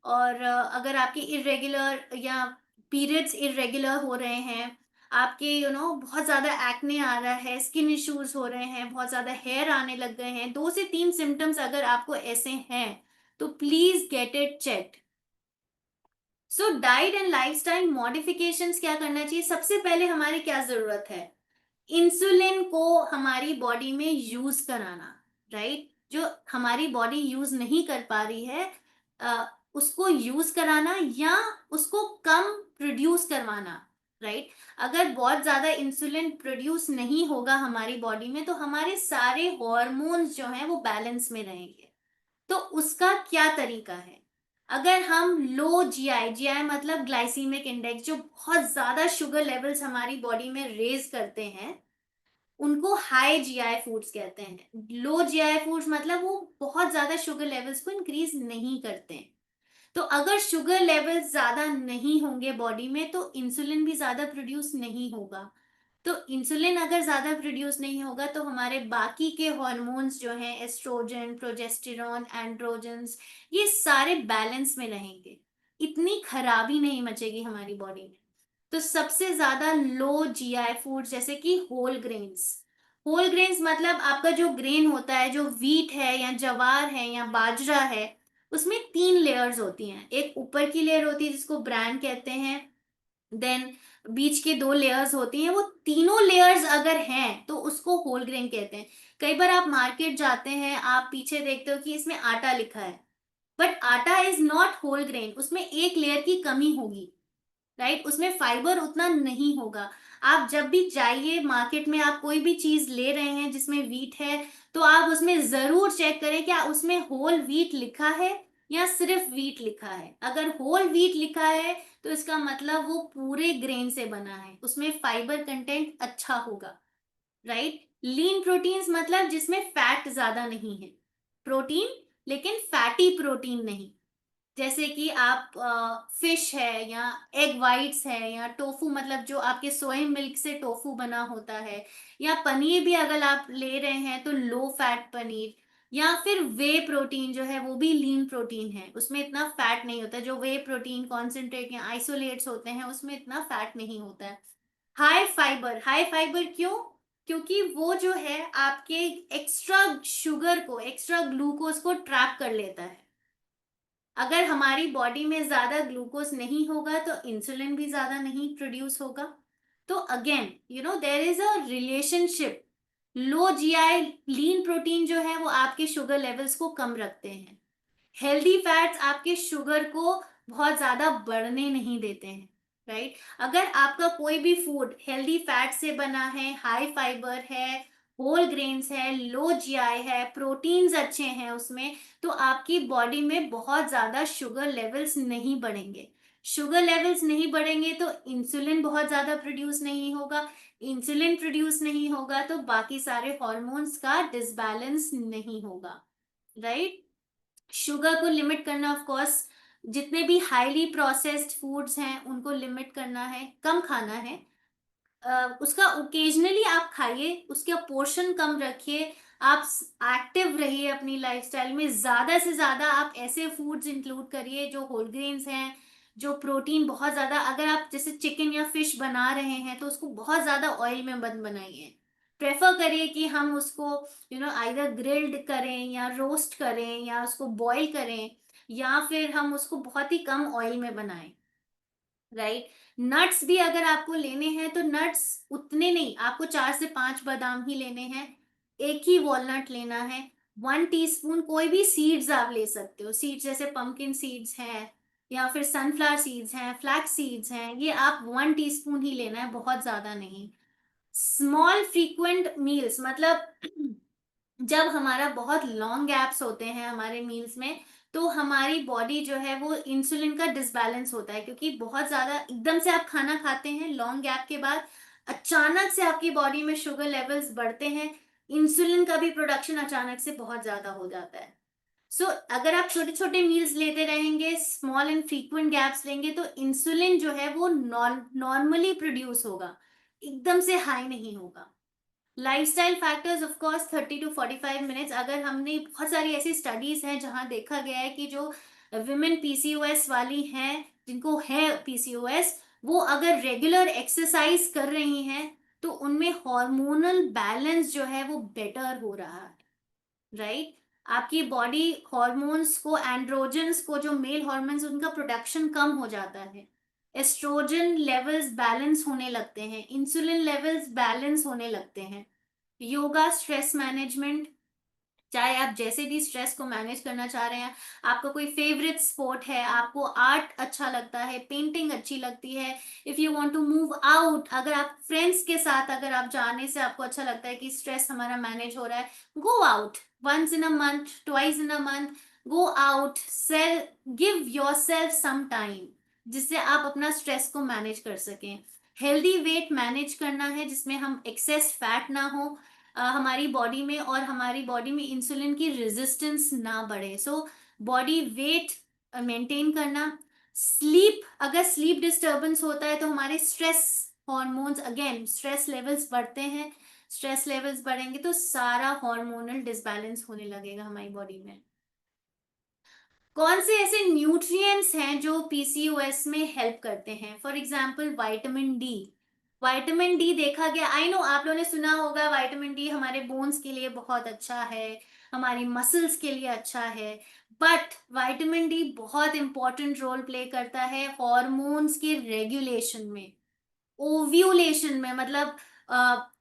और अगर आपके इरेगुलर या पीरियड्स इरेगुलर हो रहे हैं, आपके बहुत ज्यादा एक्ने आ रहा है, स्किन इश्यूज हो रहे हैं, बहुत ज्यादा हेयर आने लग गए हैं, 2 से 3 सिम्टम्स अगर आपको ऐसे हैं, तो please get it check. So diet and lifestyle modifications क्या करना चाहिए? सबसे पहले हमारी क्या जरूरत है? इंसुलिन को हमारी बॉडी में यूज कराना। राइट। जो हमारी बॉडी यूज नहीं कर पा रही है, उसको यूज कराना या उसको कम प्रोड्यूस करवाना। राइट। अगर बहुत ज्यादा इंसुलिन प्रोड्यूस नहीं होगा हमारी बॉडी में, तो हमारे सारे हॉर्मोन्स जो हैं वो बैलेंस में रहेंगे। तो उसका क्या तरीका है? अगर हम लो जीआई, जीआई मतलब ग्लाइसीमिक इंडेक्स, जो बहुत ज्यादा शुगर लेवल्स हमारी बॉडी में रेज करते हैं, उनको हाई जीआई फूड्स कहते हैं। लो जीआई फूड्स मतलब वो बहुत ज्यादा शुगर लेवल्स को इंक्रीज नहीं करते हैं। तो अगर शुगर लेवल्स ज्यादा नहीं होंगे बॉडी में, तो इंसुलिन भी ज्यादा प्रोड्यूस नहीं होगा। तो इंसुलिन अगर ज्यादा प्रोड्यूस नहीं होगा, तो हमारे बाकी के हॉर्मोन्स जो हैं, एस्ट्रोजन, प्रोजेस्टेरॉन, एंड्रोजन्स, ये सारे बैलेंस में रहेंगे, इतनी खराबी नहीं मचेगी हमारी बॉडी में। तो सबसे ज्यादा लो जीआई फूड जैसे कि होल ग्रेन्स। होल ग्रेन्स मतलब आपका जो ग्रेन होता है, जो वीट है या जवार है या बाजरा है, उसमें 3 लेयर्स होती हैं। एक ऊपर की लेयर होती है जिसको ब्रैन कहते हैं, देन बीच के दो लेयर्स होती हैं, वो तीनों लेयर्स अगर हैं तो उसको होल ग्रेन कहते हैं। कई बार आप मार्केट जाते हैं, आप पीछे देखते हो कि इसमें आटा लिखा है, बट आटा इज नॉट होल ग्रेन, उसमें एक लेयर की कमी होगी, राइट, उसमें फाइबर उतना नहीं होगा। आप जब भी जाइए मार्केट में, आप कोई भी चीज ले रहे हैं जिसमें वीट है, तो आप उसमें जरूर चेक करें क्या उसमें होल वीट लिखा है या सिर्फ वीट लिखा है। अगर होल वीट लिखा है तो इसका मतलब वो पूरे ग्रेन से बना है, उसमें फाइबर कंटेंट अच्छा होगा, राइट। लीन प्रोटीन्स मतलब जिसमें फैट ज्यादा नहीं है, प्रोटीन लेकिन फैटी प्रोटीन नहीं। जैसे कि आप फिश है या एग वाइट्स है या टोफू, मतलब जो आपके सोया मिल्क से टोफू बना होता है, या पनीर भी अगर आप ले रहे हैं तो लो फैट पनीर, या फिर वे प्रोटीन जो है वो भी लीन प्रोटीन है, उसमें इतना फैट नहीं होता। जो वे प्रोटीन कॉन्सेंट्रेट या आइसोलेट्स होते हैं उसमें इतना फैट नहीं होता है। हाई फाइबर, हाई फाइबर क्यों? क्योंकि वो जो है आपके एक्स्ट्रा शुगर को, एक्स्ट्रा ग्लूकोज को ट्रैप कर लेता है। अगर हमारी बॉडी में ज्यादा ग्लूकोज नहीं होगा तो इंसुलिन भी ज्यादा नहीं प्रोड्यूस होगा। तो again there is a relationship. Low GI lean protein जो है वो आपके शुगर लेवल्स को कम रखते हैं। हेल्दी फैट्स आपके शुगर को बहुत ज्यादा बढ़ने नहीं देते हैं, राइट। अगर आपका कोई भी फूड हेल्दी फैट से बना है, हाई फाइबर है, होल ग्रेन्स है, लो जीआई है, प्रोटीन्स अच्छे हैं उसमें, तो आपकी बॉडी में बहुत ज्यादा शुगर लेवल्स नहीं बढ़ेंगे। शुगर लेवल्स नहीं बढ़ेंगे तो इंसुलिन बहुत ज्यादा प्रोड्यूस नहीं होगा। इंसुलिन प्रोड्यूस नहीं होगा तो बाकी सारे हॉर्मोन्स का डिसबैलेंस नहीं होगा, राइट। शुगर को लिमिट करना, ऑफ कोर्स जितने भी हाईली प्रोसेस्ड फूड्स हैं उनको लिमिट करना है, कम खाना है। उसका ओकेजनली आप खाइए, उसका पोर्शन कम रखिए। आप एक्टिव रहिए अपनी लाइफस्टाइल में, ज्यादा से ज्यादा आप ऐसे फूड्स इंक्लूड करिए जो होल ग्रेन्स हैं, जो प्रोटीन बहुत ज्यादा, अगर आप जैसे चिकन या फिश बना रहे हैं तो उसको बहुत ज्यादा ऑयल में मत बनाइए। प्रेफर करिए कि हम उसको आइदर ग्रिल्ड करें या रोस्ट करें या उसको बॉईल करें, या फिर हम उसको बहुत ही कम ऑयल में बनाएं, राइट। नट्स भी अगर आपको लेने हैं तो नट्स उतने नहीं, आपको 4 से 5 बादाम ही लेने हैं, एक ही वॉलनट लेना है। 1 टीस्पून कोई भी सीड्स आप ले सकते हो, सीड्स जैसे पंपकिन सीड्स हैं या फिर सनफ्लावर सीड्स हैं, फ्लैक्स सीड्स हैं, ये आप 1 टीस्पून ही लेना है, बहुत ज्यादा नहीं। स्मॉल फ्रीक्वेंट मील्स मतलब जब हमारा बहुत लॉन्ग गैप्स होते हैं हमारे मील्स में, तो हमारी बॉडी जो है वो इंसुलिन का डिसबैलेंस होता है, क्योंकि बहुत ज्यादा एकदम से आप खाना खाते हैं लॉन्ग गैप के बाद, अचानक से आपकी बॉडी में शुगर लेवल्स बढ़ते हैं, इंसुलिन का भी प्रोडक्शन अचानक से बहुत ज्यादा हो जाता है। सो अगर आप छोटे छोटे मील्स लेते रहेंगे, स्मॉल एंड फ्रीक्वेंट गैप्स लेंगे, तो इंसुलिन जो है वो नॉर्मली प्रोड्यूस होगा, एकदम से हाई नहीं होगा। Lifestyle factors of course 30 to 45 minutes, अगर हमने बहुत सारी ऐसी स्टडीज हैं जहां देखा गया है कि जो विमेन पीसीओएस वाली हैं, जिनको है पीसीओएस, वो अगर रेगुलर एक्सरसाइज कर रही हैं तो उनमें हार्मोनल बैलेंस जो है वो बेटर हो रहा है, राइट। आपकी बॉडी हॉर्मोन्स को, एंड्रोजन्स को, जो मेल हॉर्मोन्स, उनका प्रोडक्शन कम हो जाता है, एस्ट्रोजन लेवल्स बैलेंस होने लगते हैं, इंसुलिन लेवल्स बैलेंस होने लगते हैं। योगा, स्ट्रेस मैनेजमेंट, चाहे आप जैसे भी स्ट्रेस को मैनेज करना चाह रहे हैं, आपका कोई फेवरेट स्पोर्ट है, आपको आर्ट अच्छा लगता है, पेंटिंग अच्छी लगती है, if you want to move out, अगर आप फ्रेंड्स के साथ अगर आप जाने से आपको अच्छा लगता है कि स्ट्रेस हमारा मैनेज हो रहा है, go out once in a month, twice in a month, go out, sale, give yourself some time, जिससे आप अपना स्ट्रेस को मैनेज कर सकें। हेल्दी वेट मैनेज करना है जिसमें हम एक्सेस फैट ना हो हमारी बॉडी में, और हमारी बॉडी में इंसुलिन की रेजिस्टेंस ना बढ़े। सो बॉडी वेट मेंटेन करना। स्लीप, अगर स्लीप डिस्टरबेंस होता है तो हमारे stress hormones, again stress levels बढ़ते हैं, स्ट्रेस लेवल्स बढ़ेंगे तो सारा हार्मोनल डिसबैलेंस होने लगेगा हमारी बॉडी में। कौन से ऐसे न्यूट्रिएंट्स हैं जो पीसीओएस में हेल्प करते हैं? For example vitamin D, vitamin D देखा गया, आई नो आप लोगों ने सुना होगा विटामिन डी हमारे बोन्स के लिए बहुत अच्छा है, हमारी मसल्स के लिए अच्छा है। बट विटामिन डी बहुत इंपॉर्टेंट रोल प्ले करता है हॉर्मोन्स के रेगुलेशन में, ओव्यूलेशन में, मतलब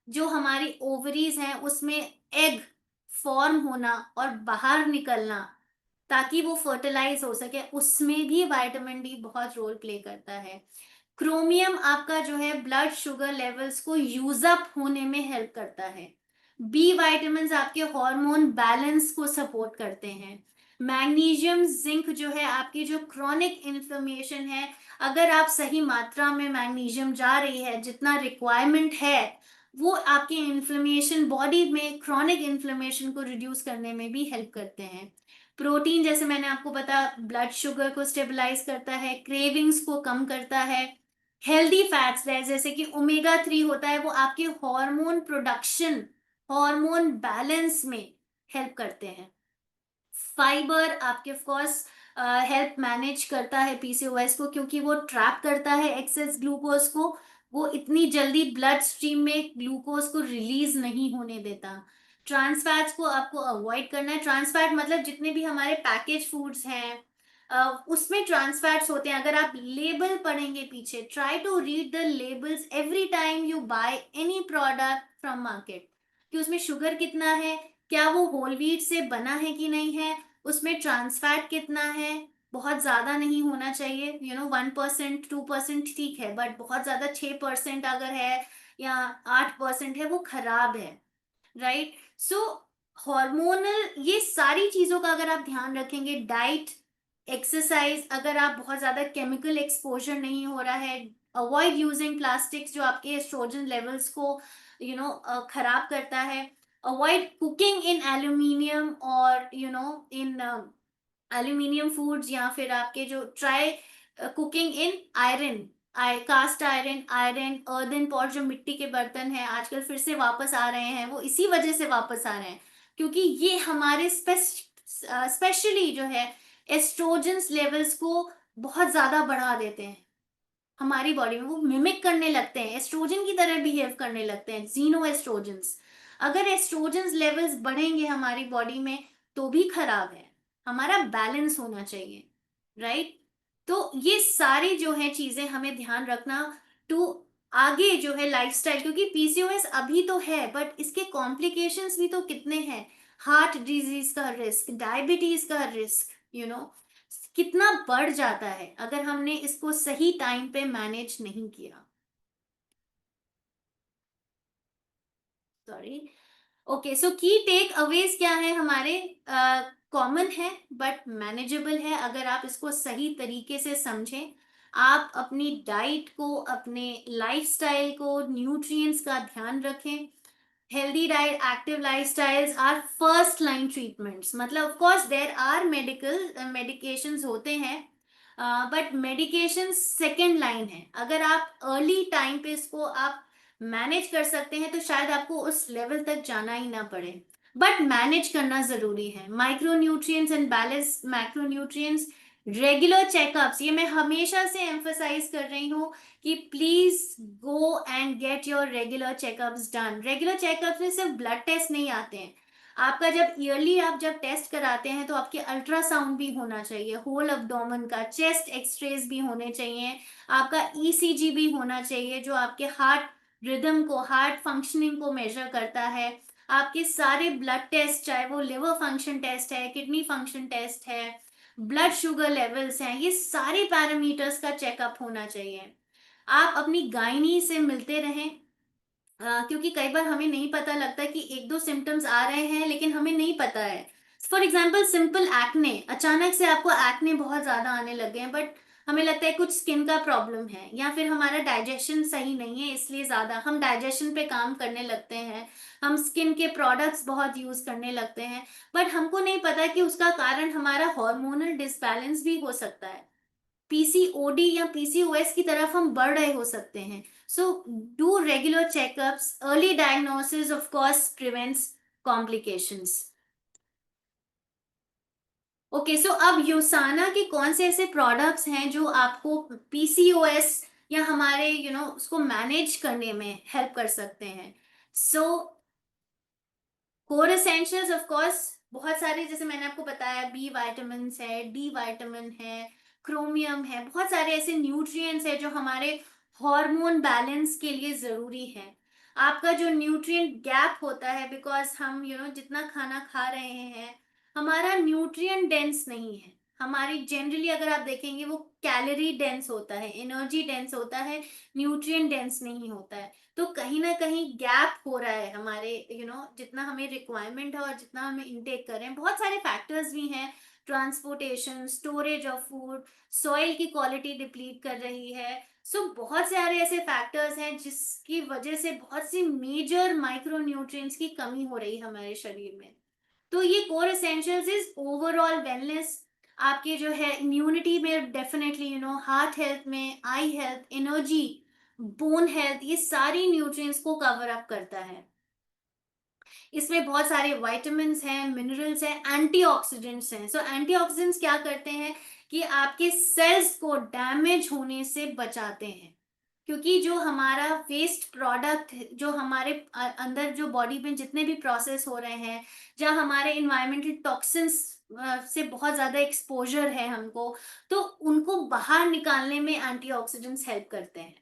जो हमारी ओवरीज हैं उसमें एग फॉर्म होना और बाहर निकलना ताकि वो फर्टिलाइज हो सके, उसमें भी विटामिन डी बहुत रोल प्ले करता है। क्रोमियम आपका जो है ब्लड शुगर लेवल्स को यूज अप होने में हेल्प करता है। बी वाइटामिन आपके हार्मोन बैलेंस को सपोर्ट करते हैं। मैग्नीशियम जिंक जो है आपकी जो क्रॉनिक इन्फ्लेमेशन है, अगर आप सही मात्रा में मैग्नीशियम जा रही है जितना रिक्वायरमेंट है, वो आपके इन्फ्लेमेशन बॉडी में क्रॉनिक इन्फ्लेमेशन को रिड्यूस करने में भी हेल्प करते हैं। प्रोटीन जैसे मैंने आपको बताया ब्लड शुगर को स्टेबलाइज करता है, क्रेविंग्स को कम करता है। हेल्दी फैट्स है जैसे कि ओमेगा 3 होता है, वो आपके हार्मोन प्रोडक्शन, हार्मोन बैलेंस में हेल्प करते हैं। फाइबर आपके ऑफ कोर्स हेल्प मैनेज करता है पीसीओएस को, क्योंकि वो ट्रैप करता है एक्सेस ग्लूकोज को, वो इतनी जल्दी ब्लड स्ट्रीम में ग्लूकोज को रिलीज नहीं होने देता। ट्रांस फैट्स को आपको अवॉइड करना है। ट्रांस फैट मतलब जितने भी हमारे पैकेज फूड्स हैं उसमें ट्रांस फैट्स होते हैं। अगर आप लेबल पढ़ेंगे पीछे, try to read the labels every time you buy any product from market, कि उसमें शुगर कितना है, क्या वो होल व्हीट से बना है कि नहीं है, उसमें ट्रांस फैट कितना है। बहुत ज्यादा नहीं होना चाहिए, 1% 2% ठीक है, बट बहुत ज्यादा 6% अगर है या 8% है वो खराब है, राइट। सो हार्मोनल ये सारी चीजों का अगर आप ध्यान रखेंगे, डाइट, एक्सरसाइज, अगर आप बहुत ज्यादा केमिकल एक्सपोजर नहीं हो रहा है, अवॉइड यूजिंग प्लास्टिक्स जो आपके एस्ट्रोजन लेवल्स को खराब करता है, अवॉइड कुकिंग इन एल्यूमिनियम और इन एल्यूमिनियम फूड्स, या फिर आपके जो try cooking in iron, cast iron, iron earthen pot, जो मिट्टी के बर्तन हैं आजकल फिर से वापस आ रहे हैं, वो इसी वजह से वापस आ रहे हैं क्योंकि ये हमारे स्पेशली जो है एस्ट्रोजन्स लेवल्स को बहुत ज्यादा बढ़ा देते हैं हमारी बॉडी में। वो मिमिक करने लगते हैं, एस्ट्रोजन की तरह बिहेव करने लगते हैं, जीनो एस्ट्रोजन्स। अगर एस्ट्रोजन्स लेवल्स बढ़ेंगे हमारी बॉडी में तो भी खराब है, हमारा बैलेंस होना चाहिए, राइट। तो ये सारी जो है चीजें हमें ध्यान रखना टू आगे जो है लाइफस्टाइल, क्योंकि पीसीओएस अभी तो है बट इसके कॉम्प्लिकेशंस भी तो कितने हैं। हार्ट डिजीज का रिस्क, डायबिटीज का रिस्क, कितना बढ़ जाता है अगर हमने इसको सही टाइम पे मैनेज नहीं किया। सॉरी। ओके, सो की टेक अवेज क्या है हमारे, कॉमन है बट मैनेजेबल है अगर आप इसको सही तरीके से समझें। आप अपनी डाइट को, अपने लाइफस्टाइल को, न्यूट्रिएंट्स का ध्यान रखें। Healthy diet, active lifestyles are first line treatments, मतलब of course there are medications होते हैं बट मेडिकेशन सेकेंड लाइन है। अगर आप अर्ली टाइम पे इसको आप मैनेज कर सकते हैं तो शायद आपको उस लेवल तक जाना ही ना पड़े, बट मैनेज करना जरूरी है। Micro nutrients and balance macro nutrients, regular checkups, ये मैं हमेशा से एम्फसाइज कर रही हूँ कि please go and get your regular checkups done. Regular checkups में सिर्फ ब्लड टेस्ट नहीं आते हैं, आपका जब ईयरली आप जब टेस्ट कराते हैं तो आपके अल्ट्रासाउंड भी होना चाहिए, होल अब्डोमेन का, चेस्ट एक्सरेज भी होने चाहिए, आपका ईसीजी भी होना चाहिए जो आपके हार्ट रिदम को, हार्ट फंक्शनिंग को मेजर करता है। आपके सारे ब्लड टेस्ट, चाहे वो लिवर फंक्शन टेस्ट है, किडनी फंक्शन टेस्ट है, ब्लड शुगर लेवल्स हैं, ये सारे पैरामीटर्स का चेकअप होना चाहिए। आप अपनी गायनी से मिलते रहें, क्योंकि कई बार हमें नहीं पता लगता कि एक दो सिम्टम्स आ रहे हैं लेकिन हमें नहीं पता है। फॉर एग्जाम्पल सिंपल एक्ने, अचानक से आपको एक्ने बहुत ज्यादा आने लगे हैं बट हमें लगता है कुछ स्किन का प्रॉब्लम है, या फिर हमारा डाइजेशन सही नहीं है इसलिए ज्यादा हम डाइजेशन पे काम करने लगते हैं, हम स्किन के प्रोडक्ट्स बहुत यूज करने लगते हैं, बट हमको नहीं पता कि उसका कारण हमारा हार्मोनल डिसबैलेंस भी हो सकता है। पीसीओडी या पीसीओएस की तरफ हम बढ़ रहे हो सकते हैं। So do regular checkups, early diagnosis of course prevents complications. Okay, so अब यूसाना के कौन से ऐसे प्रोडक्ट्स हैं जो आपको पीसीओएस या हमारे उसको मैनेज करने में हेल्प कर सकते हैं। सो कोर एसेंशियल्स ऑफ कोर्स बहुत सारे, जैसे मैंने आपको बताया, बी वाइटामिन है, डी वाइटामिन है, क्रोमियम है, बहुत सारे ऐसे न्यूट्रिएंट्स है जो हमारे हार्मोन बैलेंस के लिए जरूरी है। आपका जो न्यूट्रिएंट गैप होता है, बिकॉज हम जितना खाना खा रहे हैं, हमारा न्यूट्रिएंट डेंस नहीं है। हमारी जनरली अगर आप देखेंगे वो कैलोरी डेंस होता है, एनर्जी डेंस होता है, न्यूट्रिएंट डेंस नहीं होता है। तो कहीं ना कहीं गैप हो रहा है हमारे जितना हमें रिक्वायरमेंट है और जितना हमें इनटेक कर रहे हैं। बहुत सारे फैक्टर्स भी हैं, transportation, storage of food, soil की क्वालिटी डिप्लीट कर रही है। सो बहुत सारे ऐसे फैक्टर्स हैं जिसकी वजह से बहुत सी मेजर माइक्रो न्यूट्रिएंट्स की कमी हो रही है हमारे शरीर में। तो ये core essentials is overall wellness, आपके जो है इम्यूनिटी में डेफिनेटली, हार्ट हेल्थ में, आई हेल्थ, एनर्जी, बोन हेल्थ, ये सारी न्यूट्रिएंट्स को कवर अप करता है। इसमें बहुत सारे विटामिन हैं, मिनरल्स हैं, एंटीऑक्सीडेंट्स हैं। सो एंटीऑक्सीडेंट्स क्या करते हैं कि आपके सेल्स को डैमेज होने से बचाते हैं। क्योंकि जो हमारा वेस्ट प्रोडक्ट, जो हमारे अंदर जो बॉडी में जितने भी प्रोसेस हो रहे हैं, जहाँ हमारे इन्वायरमेंटल टॉक्सिन्स से बहुत ज्यादा एक्सपोजर है हमको, तो उनको बाहर निकालने में एंटीऑक्सीडेंट्स हेल्प करते हैं।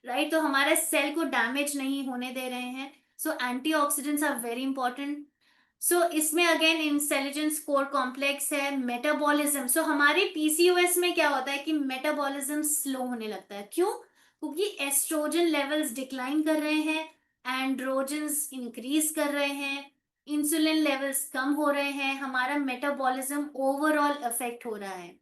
राइट, तो हमारे सेल को डैमेज नहीं होने दे रहे हैं। सो एंटीऑक्सीडेंट्स आर वेरी इंपॉर्टेंट। सो इसमें अगेन इंटेलिजेंस कोर कॉम्प्लेक्स है, मेटाबॉलिज्म। सो हमारे पीसीओएस में क्या होता है कि मेटाबॉलिज्म स्लो होने लगता है। क्यों? क्योंकि एस्ट्रोजन लेवल्स डिक्लाइन कर रहे हैं, एंड्रोजन्स इंक्रीज कर रहे हैं, इंसुलिन लेवल्स कम हो रहे हैं, हमारा मेटाबॉलिज्म ओवरऑल अफेक्ट हो रहा है।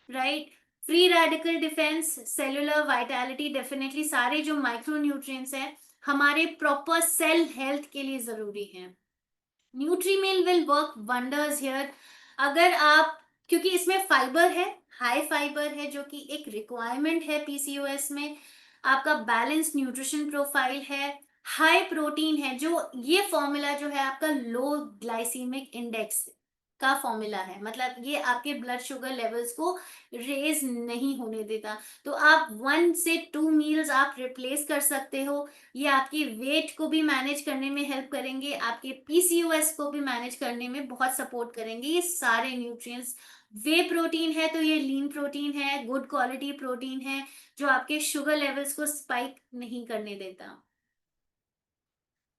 Right, free radical defence, cellular vitality, definitely सारे जो माइक्रो न्यूट्रिएंट्स हैं हमारे प्रॉपर सेल हेल्थ के लिए जरूरी हैं। न्यूट्रीमिल विल वर्क वंडर्स हियर। अगर आप, क्योंकि इसमें फाइबर है, हाई फाइबर है, जो कि एक रिक्वायरमेंट है पीसीओएस में। आपका बैलेंस न्यूट्रिशन प्रोफाइल है, हाई प्रोटीन है, जो ये फॉर्मूला जो है आपका लो ग्लाइसीमिक इंडेक्स का फॉर्मूला है, मतलब ये आपके ब्लड शुगर लेवल्स को रेज नहीं होने देता। तो आप 1 से 2 मील्स आप रिप्लेस कर सकते हो। ये आपके वेट को भी मैनेज करने में हेल्प करेंगे, आपके पीसीओएस को भी मैनेज करने में बहुत सपोर्ट करेंगे ये सारे न्यूट्रिएंट्स। वे प्रोटीन है तो ये लीन प्रोटीन है, गुड क्वालिटी प्रोटीन है, जो आपके शुगर लेवल्स को स्पाइक नहीं करने देता।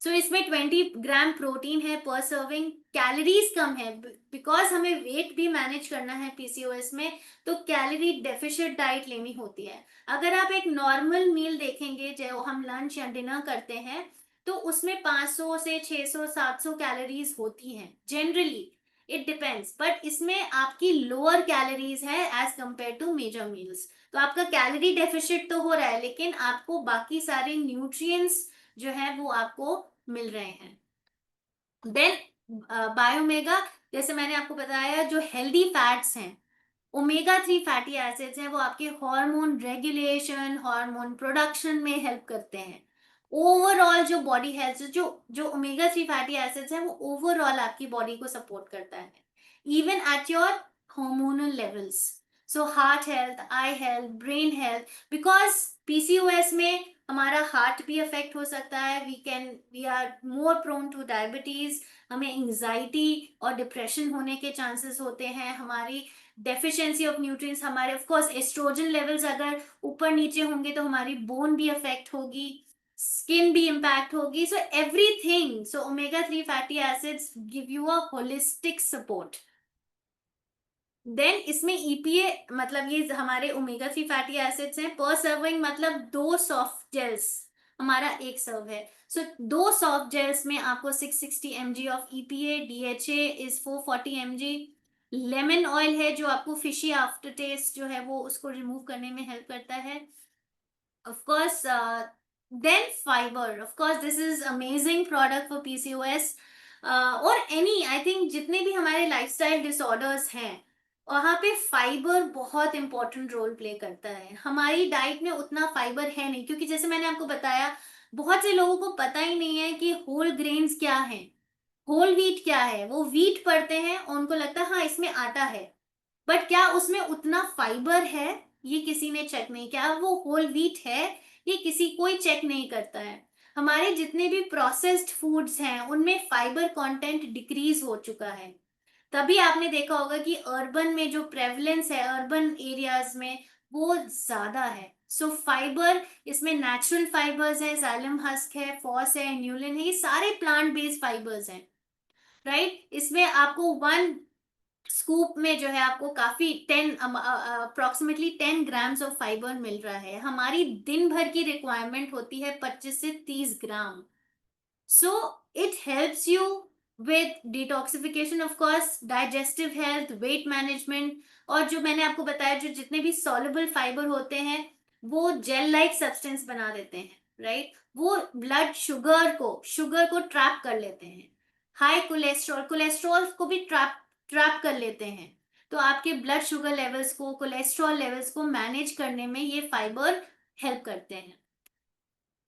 इसमें 20 ग्राम प्रोटीन है पर सर्विंग, कैलोरीज कम है, बिकॉज हमें वेट भी मैनेज करना है पीसीओएस में, तो कैलोरी डेफिशिएंट डाइट लेनी होती है। अगर आप एक नॉर्मल मील देखेंगे जो हम लंच या डिनर करते हैं, तो उसमें 500 से 600 700 कैलोरीज होती हैं जनरली। इट डिपेंड्स, बट इसमें आपकी लोअर कैलोरीज है as compare to major meals. तो आपका कैलोरी डेफिशिएंट तो हो रहा है, लेकिन आपको बाकी सारे न्यूट्रिएंट्स जो है वो आपको मिल रहे हैं। देन बायोमेगा, जैसे मैंने आपको बताया, जो हेल्दी फैट्स हैं, ओमेगा 3 फैटी एसिड्स हैं, वो आपके हार्मोन रेगुलेशन, हार्मोन प्रोडक्शन में हेल्प करते हैं। ओवरऑल जो बॉडी हेल्थ, जो जो ओमेगा 3 फैटी एसिड्स हैं, वो ओवरऑल आपकी बॉडी को सपोर्ट करता है, even at your hormonal levels. So heart health, eye health, brain health, because PCOS में हमारा हार्ट भी अफेक्ट हो सकता है, we are more prone to diabetes, हमें एंजाइटी और डिप्रेशन होने के चांसेस होते हैं, हमारी डेफिशिएंसी ऑफ न्यूट्रिएंट्स, हमारे ऑफ कोर्स एस्ट्रोजन लेवल्स अगर ऊपर नीचे होंगे तो हमारी बोन भी अफेक्ट होगी, स्किन भी इम्पैक्ट होगी। So everything, so omega 3 fatty acids give you a holistic support. Then इसमें ईपीए, मतलब ये हमारे ओमेगा 3 फैटी एसिड्स हैं पर सर्विंग, मतलब 2 सॉफ्ट जेल्स हमारा एक सर्व है। दो सॉफ्ट जेल्स में आपको 660 mg of EPA, DHA is 440 mg। Lemon oil है जो आपको फिशी आफ्टर टेस्ट जो है वो उसको रिमूव करने में हेल्प करता है। Of course, then fiber. Of course, this is amazing product for PCOS. और एनी, आई थिंक जितने भी हमारे लाइफस्टाइल डिसऑर्डर्स हैं, वहाँ पे फाइबर बहुत इंपॉर्टेंट रोल प्ले करता है। हमारी डाइट में उतना फाइबर है नहीं, क्योंकि जैसे मैंने आपको बताया, बहुत से लोगों को पता ही नहीं है कि होल ग्रेन्स क्या है, होल व्हीट क्या है। वो व्हीट पढ़ते हैं और उनको लगता है हाँ इसमें आटा है, बट क्या उसमें उतना फाइबर है? ये किसी ने चेक नहीं किया, वो होल व्हीट है ये किसी कोई चेक नहीं करता है। हमारे जितने भी प्रोसेस्ड फूड्स हैं उनमें फाइबर कंटेंट डिक्रीज हो चुका है। तभी आपने देखा होगा कि अर्बन में जो प्रेवलेंस है अर्बन एरियाज में वो ज्यादा है। सो फाइबर, इसमें नेचुरल फाइबर्स है, जाइलम हस्क है, फॉस है, न्यूलिन है, ये सारे प्लांट बेस्ड फाइबर्स हैं। राइट, इसमें आपको वन स्कूप में जो है आपको काफी 10 अप्रोक्सीमेटली 10 ग्राम्स ऑफ फाइबर मिल रहा है। हमारी दिन भर की रिक्वायरमेंट होती है 25 से 30 ग्राम। So it helps you with detoxification of course, digestive health, weight management। और जो मैंने आपको बताया जो जितने भी soluble फाइबर होते हैं वो जेल लाइक सब्सटेंस बना देते हैं, राइट। वो ब्लड शुगर को ट्रैप कर लेते हैं। हाई कोलेस्ट्रॉल को भी ट्रैप ट्रैप कर लेते हैं। तो आपके ब्लड शुगर लेवल्स को, कोलेस्ट्रॉल लेवल्स को मैनेज करने में ये फाइबर हेल्प करते हैं।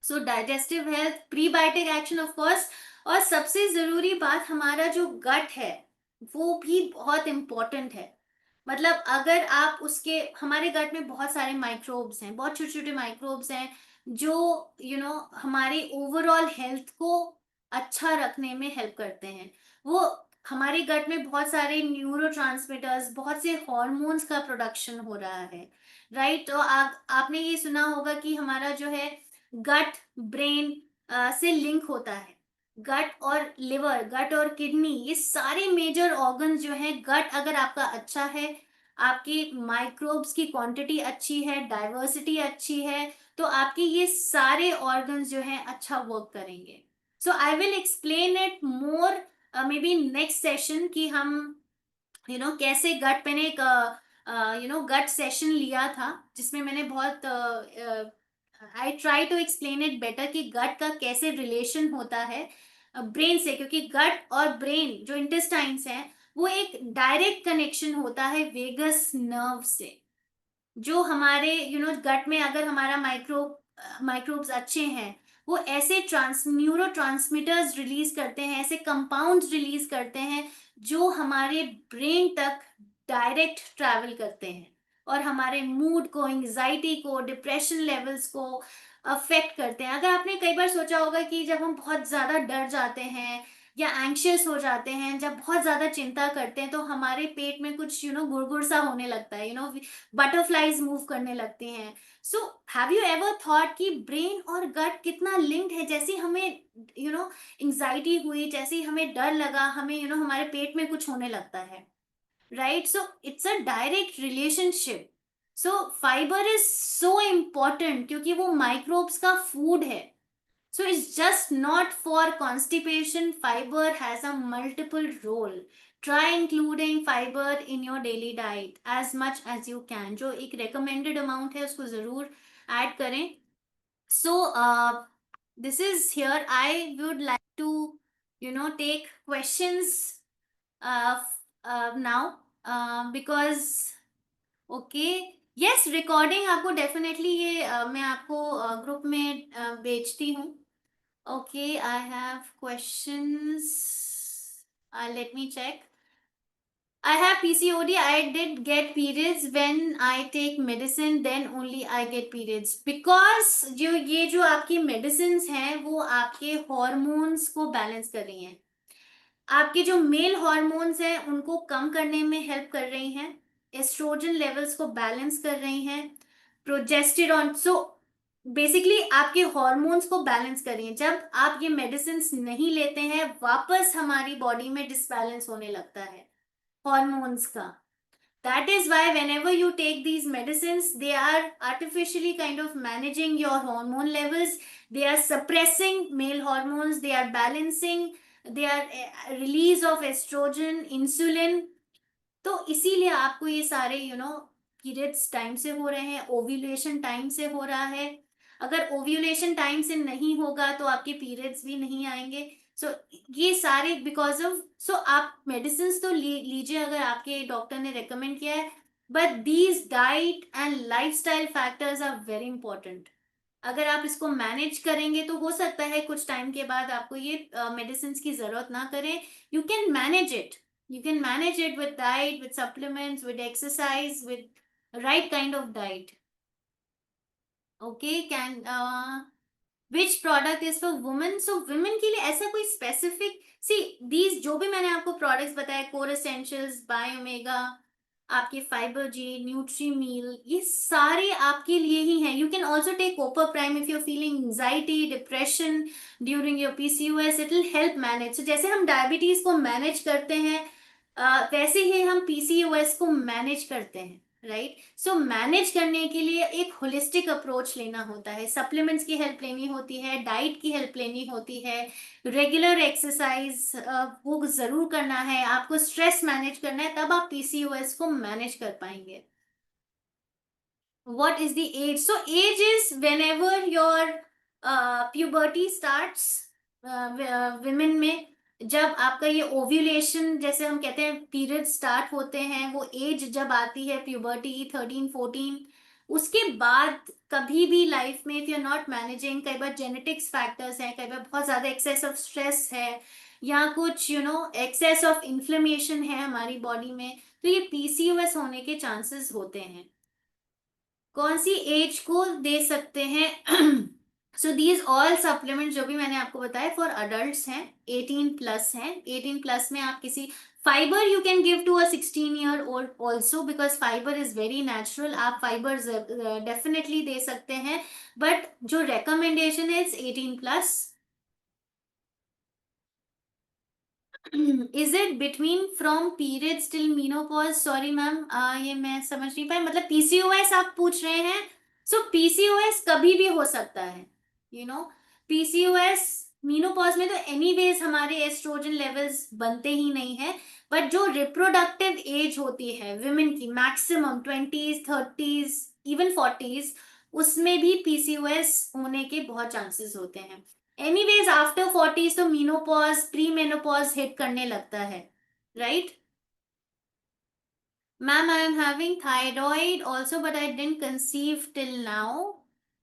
So digestive health, prebiotic action of course. और सबसे जरूरी बात, हमारा जो गट है वो भी बहुत इंपॉर्टेंट है। मतलब अगर आप उसके, हमारे गट में बहुत सारे माइक्रोब्स हैं, बहुत छोटे छोटे माइक्रोब्स हैं जो हमारे ओवरऑल हेल्थ को अच्छा रखने में हेल्प करते हैं। वो हमारे गट में बहुत सारे न्यूरोट्रांसमीटर्स, बहुत से हॉर्मोन्स का प्रोडक्शन हो रहा है, राइट। तो आपने ये सुना होगा कि हमारा जो है गट ब्रेन से लिंक होता है। गट और लिवर, गट और किडनी, ये सारे मेजर ऑर्गन्स जो हैं, गट अगर आपका अच्छा है, आपकी माइक्रोब्स की क्वांटिटी अच्छी है, डाइवर्सिटी अच्छी है, तो आपके ये सारे ऑर्गन्स जो हैं अच्छा वर्क करेंगे। So I will explain it more maybe next session कि हम कैसे गट, मैंने एक गट सेशन लिया था जिसमें मैंने बहुत I try to explain it better कि गट का कैसे रिलेशन होता है ब्रेन से, क्योंकि गट और ब्रेन जो इंटेस्टाइन्स हैं वो एक डायरेक्ट कनेक्शन होता है वेगस नर्व से। जो हमारे गट में अगर हमारा माइक्रोब्स अच्छे हैं, वो ऐसे न्यूरो ट्रांसमीटर्स रिलीज करते हैं, ऐसे कंपाउंड्स रिलीज करते हैं जो हमारे ब्रेन तक डायरेक्ट ट्रैवल करते हैं और हमारे मूड को, एंजाइटी को, डिप्रेशन लेवल्स को अफेक्ट करते हैं। अगर आपने कई बार सोचा होगा कि जब हम बहुत ज्यादा डर जाते हैं या एंग्शियस हो जाते हैं, जब बहुत ज्यादा चिंता करते हैं, तो हमारे पेट में कुछ गुड़गुड़ सा होने लगता है, बटरफ्लाईज मूव करने लगती हैं। So have you ever thought कि ब्रेन और गट कितना लिंक्ड है? जैसे हमें एंजाइटी हुई, जैसे हमें डर लगा, हमें हमारे पेट में कुछ होने लगता है, right. So it's a direct relationship. So fibre is so important क्योंकि वो माइक्रोब्स का फूड है। So it's just not for constipation. Fiber has a multiple role. Try including fiber in your daily diet as much as you can. जो एक recommended amount है उसको जरूर add करें। So this is here. I would like to take questions now because okay, yes, recording आपको definitely ये मैं आपको ग्रुप में भेजती हूँ। Okay, I have questions. Let me check. I have PCOD. I did get periods when I take medicine. Then only I get periods. Because जो आपकी medicines हैं वो आपके hormones को balance कर रही हैं। आपके जो मेल हॉर्मोन्स हैं उनको कम करने में हेल्प कर रही हैं, एस्ट्रोजन लेवल्स को बैलेंस कर रही हैं, प्रोजेस्टेरॉन। सो बेसिकली आपके हॉर्मोन्स को बैलेंस कर रही हैं। जब आप ये मेडिसिन नहीं लेते हैं वापस हमारी बॉडी में डिसबैलेंस होने लगता है हॉर्मोन्स का। That is why whenever you take these medicines, they are artificially kind of managing your hormone levels. They are suppressing male hormones. They are balancing. They are release of estrogen, insulin. तो इसीलिए आपको ये सारे periods time से हो रहे हैं, ovulation time से हो रहा है। अगर ओव्यूलेशन टाइम से नहीं होगा तो आपके पीरियड्स भी नहीं आएंगे। सो ये सारे बिकॉज ऑफ, सो आप मेडिसिन तो लीजिए अगर आपके डॉक्टर ने रेकमेंड किया है, but these diet and lifestyle factors are very important. अगर आप इसको मैनेज करेंगे तो हो सकता है कुछ टाइम के बाद आपको ये मेडिसिन की जरूरत ना करे। You can manage it, you can manage it with diet, with supplements, with exercise, with right kind of diet. Okay, can which product is for women? So women के लिए ऐसा कोई स्पेसिफिक, सी दीज जो भी मैंने आपको products बताए, core essentials, बायोमेगा, आपके फाइबर जी, न्यूट्री मील, ये सारे आपके लिए ही हैं. You can also take copper prime if you are feeling anxiety, depression during your PCOS. It will help manage. So जैसे हम डायबिटीज को मैनेज करते हैं, वैसे ही हम पीसीओएस को मैनेज करते हैं, राइट? सो मैनेज करने के लिए एक होलिस्टिक अप्रोच लेना होता है. सप्लीमेंट्स की हेल्प लेनी होती है, डाइट की हेल्प लेनी होती है, रेगुलर एक्सरसाइज वो जरूर करना है, आपको स्ट्रेस मैनेज करना है, तब आप पीसीओएस को मैनेज कर पाएंगे. What is the age? So age is whenever your puberty starts. women में जब आपका ये ओव्यूलेशन, जैसे हम कहते हैं पीरियड स्टार्ट होते हैं, वो एज जब आती है प्यूबर्टी 13-14, उसके बाद कभी भी लाइफ में if you are not managing, कई बार जेनेटिक्स फैक्टर्स हैं, कई बार बहुत ज्यादा एक्सेस ऑफ स्ट्रेस है, या कुछ एक्सेस ऑफ इन्फ्लेमेशन है हमारी बॉडी में, तो ये पीसीओएस होने के चांसेस होते हैं. कौन सी एज को दे सकते हैं? सो दीज ऑल सप्लीमेंट जो भी मैंने आपको बताया फॉर अडल्ट हैं, 18+ हैं. 18+ में आप किसी fibre you can give to a 16 year old also, because fibre is very natural. आप फाइबर डेफिनेटली दे सकते हैं, बट जो रिकमेंडेशन है it's 18+. Is it between from periods till menopause? Sorry ma'am, ये मैं समझ नहीं पाई. मतलब पीसीओएस आप पूछ रहे हैं? सो पीसीओएस कभी भी हो सकता है, पीसीओएस मीनोपॉज में तो एनीवेज हमारे एस्ट्रोजन लेवल्स बनते ही नहीं है. बट जो रिप्रोडक्टिव एज होती है विमेन की, maximum 20s, 30s, even 40s, उसमें भी पीसीओएस होने के बहुत चांसेस होते हैं. एनीवेज आफ्टर 40s तो मीनोपॉज, प्री मेनोपॉज हिट करने लगता है, right? Ma'am, I am having thyroid also, but I didn't conceive till now.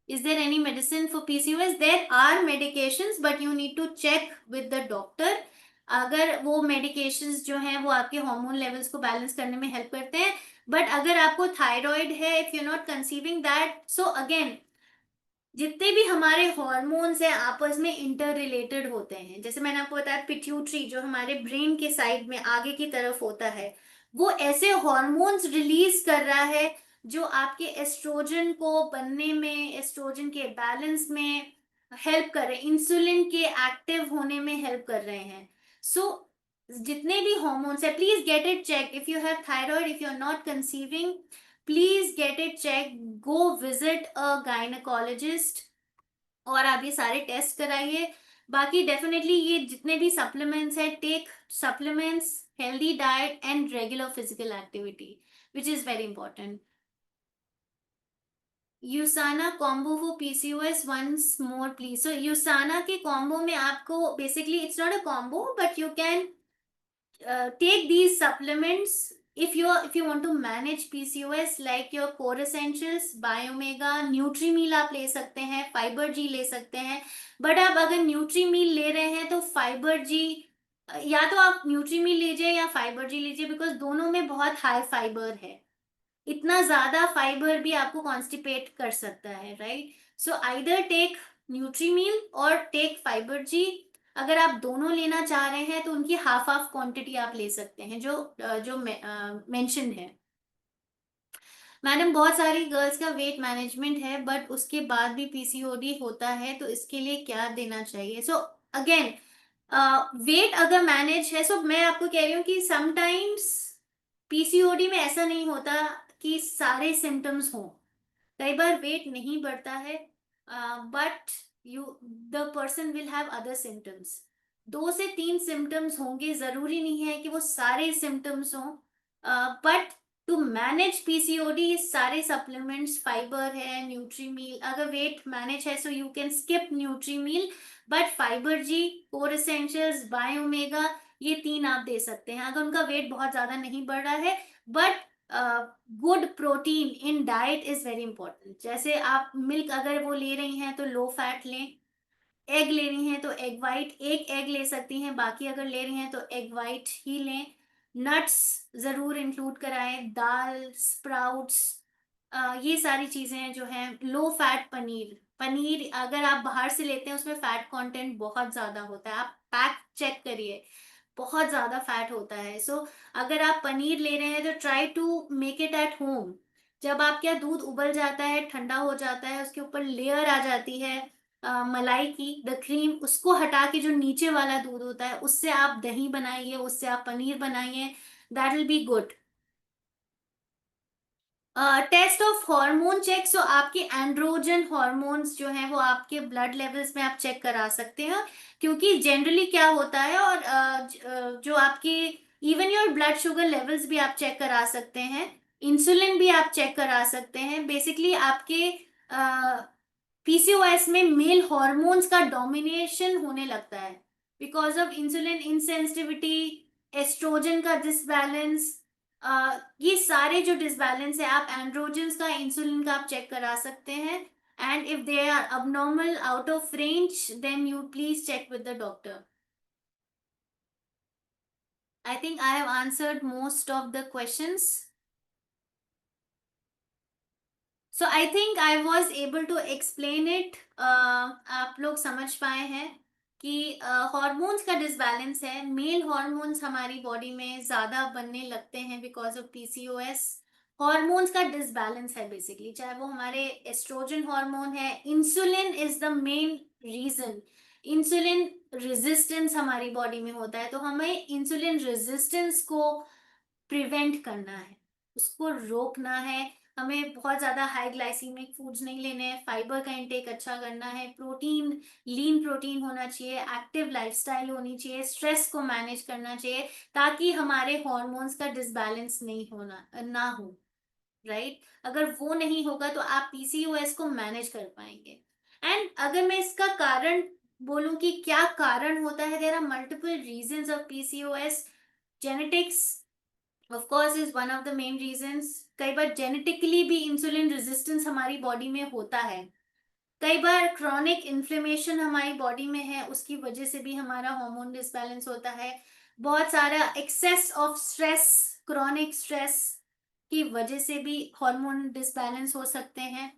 Is there any medicine for PCOS? There are medications, but you need to check with the doctor. अगर वो medications जो हैं वो आपके hormone levels को balance करने में help करते हैं, बट अगर आपको थायराइड है, if you not conceiving that, so again जितने भी हमारे हॉर्मोन्स हैं आपस में इंटर रिलेटेड होते हैं. जैसे मैंने आपको बताया पिट्यूटरी जो हमारे ब्रेन के साइड में आगे की तरफ होता है, वो ऐसे हॉर्मोन्स रिलीज कर रहा है जो आपके एस्ट्रोजन को बनने में, एस्ट्रोजन के बैलेंस में हेल्प कर रहे हैं, इंसुलिन के एक्टिव होने में हेल्प कर रहे हैं. सो जितने भी हॉर्मोन्स है, please get it check. If you have thyroid, if you are not conceiving, please get it check. Go visit a gynaecologist और आप ये सारे टेस्ट कराइए. बाकी डेफिनेटली ये जितने भी सप्लीमेंट्स है, take supplements, healthy diet and regular physical activity, which is very important. Usana combo for PCOS once more please. So Usana के कॉम्बो में आपको basically it's not a combo, but you can take these supplements if you want to manage PCOS, like your core essentials, Biomega, Nutri-Meal आप ले सकते हैं, fibre जी ले सकते हैं. बट आप अगर Nutri-Meal ले रहे हैं तो फाइबर जी, या तो आप Nutri-Meal लीजिए या फाइबर जी लीजिए, बिकॉज दोनों में बहुत हाई फाइबर है. इतना ज्यादा फाइबर भी आपको कॉन्स्टिपेट कर सकता है, right? So either take Nutrimeal और टेक फाइबर जी. अगर आप दोनों लेना चाह रहे हैं तो उनकी हाफ हाफ क्वांटिटी आप ले सकते हैं, जो मेंशन है. मैडम, बहुत सारी गर्ल्स का वेट मैनेजमेंट है, बट उसके बाद भी पीसीओडी होता है, तो इसके लिए क्या देना चाहिए? सो अगेन, वेट अगर मैनेज है, सो मैं आपको कह रही हूँ कि समटाइम्स पीसीओडी में ऐसा नहीं होता कि सारे सिम्टम्स हों. कई बार वेट नहीं बढ़ता है, but you the person will have other symptoms. 2 से 3 सिम्टम्स होंगे, जरूरी नहीं है कि वो सारे सिम्टम्स हों. बट टू मैनेज पीसीओडी सारे सप्लीमेंट्स, फाइबर है, न्यूट्री मील. अगर वेट मैनेज है so you can skip Nutrimeal, but fibre जी, कोर एसेंशियल्स, बायोमेगा, ये 3 आप दे सकते हैं अगर उनका वेट बहुत ज्यादा नहीं बढ़ रहा है. But good protein in diet is very important. जैसे आप मिल्क अगर वो ले रही हैं तो लो फैट लें. एग ले रही हैं तो एग वाइट, एक एग ले सकती हैं, बाकी अगर ले रही हैं तो एग वाइट ही लें. नट्स जरूर इंक्लूड कराएं, दाल, स्प्राउट्स, ये सारी चीजें जो हैं, लो फैट पनीर, पनीर अगर आप बाहर से लेते हैं उसमें फैट कंटेंट बहुत ज्यादा होता है, आप पैक चेक करिए, बहुत ज्यादा फैट होता है। सो अगर आप पनीर ले रहे हैं तो try to make it at home. जब आपका दूध उबल जाता है, ठंडा हो जाता है, उसके ऊपर लेयर आ जाती है मलाई की, द क्रीम, उसको हटा के जो नीचे वाला दूध होता है उससे आप दही बनाइए, उससे आप पनीर बनाइए, that will be good. Test of hormone check, so आपके एंड्रोजन हार्मोन्स जो हैं वो आपके ब्लड लेवल्स में आप चेक करा सकते हैं। क्योंकि जनरली क्या होता है, और जो आपके even your blood sugar levels भी आप चेक करा सकते हैं, इंसुलिन भी आप चेक करा सकते हैं। बेसिकली आपके पीसीओएस में मेल हॉर्मोन्स का डोमिनेशन होने लगता है because of insulin insensitivity, oestrogen का डिसबैलेंस। ये सारे जो डिसबैलेंस है, आप एंड्रोजन्स का, इंसुलिन का आप चेक करा सकते हैं। And if they are abnormal out of range, then you please check with the doctor. I think I have answered most of the questions. So I think I was able to explain it. आप लोग समझ पाए हैं कि hormones का disbalance है, mail hormones हमारी body में ज्यादा बनने लगते हैं बिकॉज ऑफ पीसीओएस। हॉर्मोन्स का डिसबैलेंस है बेसिकली, चाहे वो हमारे एस्ट्रोजन हार्मोन है, insulin is the main reason. Insulin resistance हमारी बॉडी में होता है, तो हमें इंसुलिन रेजिस्टेंस को प्रिवेंट करना है, उसको रोकना है। हमें बहुत ज्यादा हाई ग्लाइसीमिक फूड्स नहीं लेने हैं, फाइबर का इंटेक अच्छा करना है, प्रोटीन, लीन प्रोटीन होना चाहिए, एक्टिव लाइफस्टाइल होनी चाहिए, स्ट्रेस को मैनेज करना चाहिए, ताकि हमारे हॉर्मोन्स का डिसबैलेंस नहीं होना ना हो। राइट, अगर वो नहीं होगा तो आप पीसीओएस को मैनेज कर पाएंगे। एंड अगर मैं इसका कारण बोलूं कि क्या कारण होता है, there are multiple reasons of PCOS. Genetics of course is one of the main reasons. कई बार जेनेटिकली भी इंसुलिन रेजिस्टेंस हमारी बॉडी में होता है। कई बार क्रॉनिक इन्फ्लेमेशन हमारी बॉडी में है, उसकी वजह से भी हमारा हार्मोन डिसबैलेंस होता है। बहुत सारा excess of stress, chronic stress की वजह से भी हार्मोन डिसबैलेंस हो सकते हैं।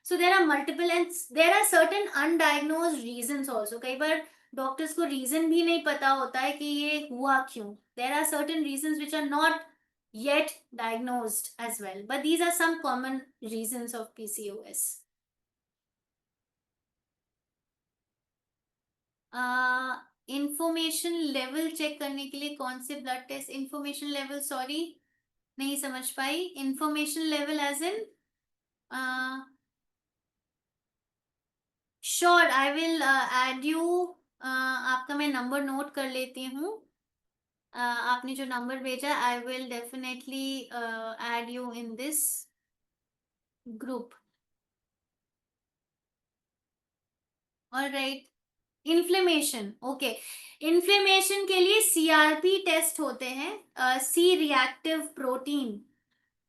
So there are multiple and there are certain undiagnosed reasons also. कई बार डॉक्टर्स को रीजन भी नहीं पता होता है कि ये हुआ क्यों। There are certain reasons which are not yet diagnosed as well, but these are some common reasons of PCOS. Information level check करने के लिए कौन से blood test? Information level, sorry नहीं समझ पाई। Information level again? Sure, I will add you. आपका मैं नंबर नोट कर लेती हूँ। आपने जो नंबर भेजा, I will definitely add you in this group. Alright, inflammation, okay. Inflammation के लिए सीआरपी टेस्ट होते हैं, सी रिएक्टिव प्रोटीन।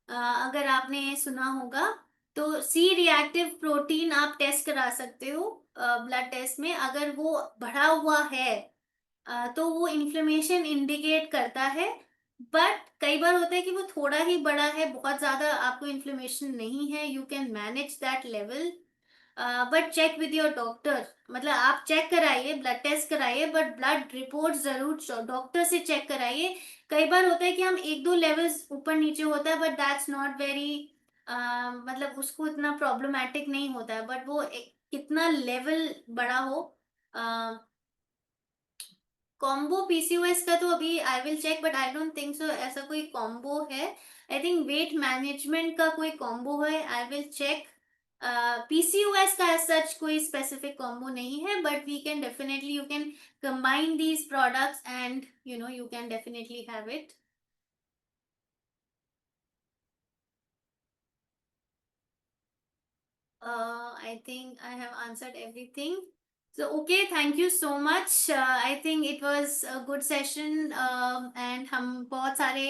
अगर आपने सुना होगा, तो सी रिएक्टिव प्रोटीन आप टेस्ट करा सकते हो ब्लड टेस्ट में। अगर वो बढ़ा हुआ है तो वो इन्फ्लेमेशन इंडिकेट करता है। बट कई बार होता है कि वो थोड़ा ही बड़ा है, बहुत ज्यादा आपको इन्फ्लेमेशन नहीं है, you can manage that level. But check with your doctor, मतलब आप चेक कराइए, ब्लड टेस्ट कराइए, बट ब्लड रिपोर्ट जरूर डॉक्टर से चेक कराइए। कई बार होता है कि हम एक दो लेवल्स ऊपर नीचे होता है, बट दैट्स नॉट वेरी, मतलब उसको इतना प्रॉब्लमेटिक नहीं होता है। बट वो कितना लेवल बड़ा हो, कॉम्बो पीसीओएस का तो अभी I will check, but I don't think so ऐसा कोई कॉम्बो है। आई थिंक वेट मैनेजमेंट का कोई कॉम्बो है, आई विल चेक। पीसीओएस का एज सच कोई स्पेसिफिक कॉम्बो नहीं है, but we can definitely, you can combine these products and you know you can definitely have it. I think I have answered everything. So, okay, thank you so much. I think it was a good session, and हम बहुत सारे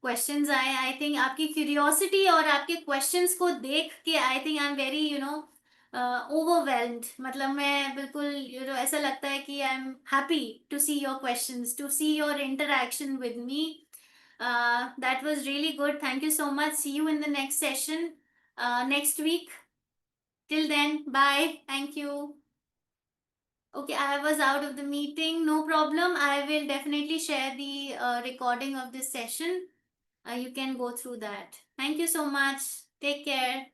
questions आए। I think आपकी curiosity और आपके questions को देख के I think I'm very, overwhelmed. मतलब मैं बिल्कुल, ऐसा लगता है कि I'm happy to see your questions, to see your interaction with me. That was really good. Thank you so much. See you in the next session. next week. Till then, bye. Thank you. Okay, I was out of the meeting. No problem. I will definitely share the recording of this session. You can go through that. Thank you so much. Take care.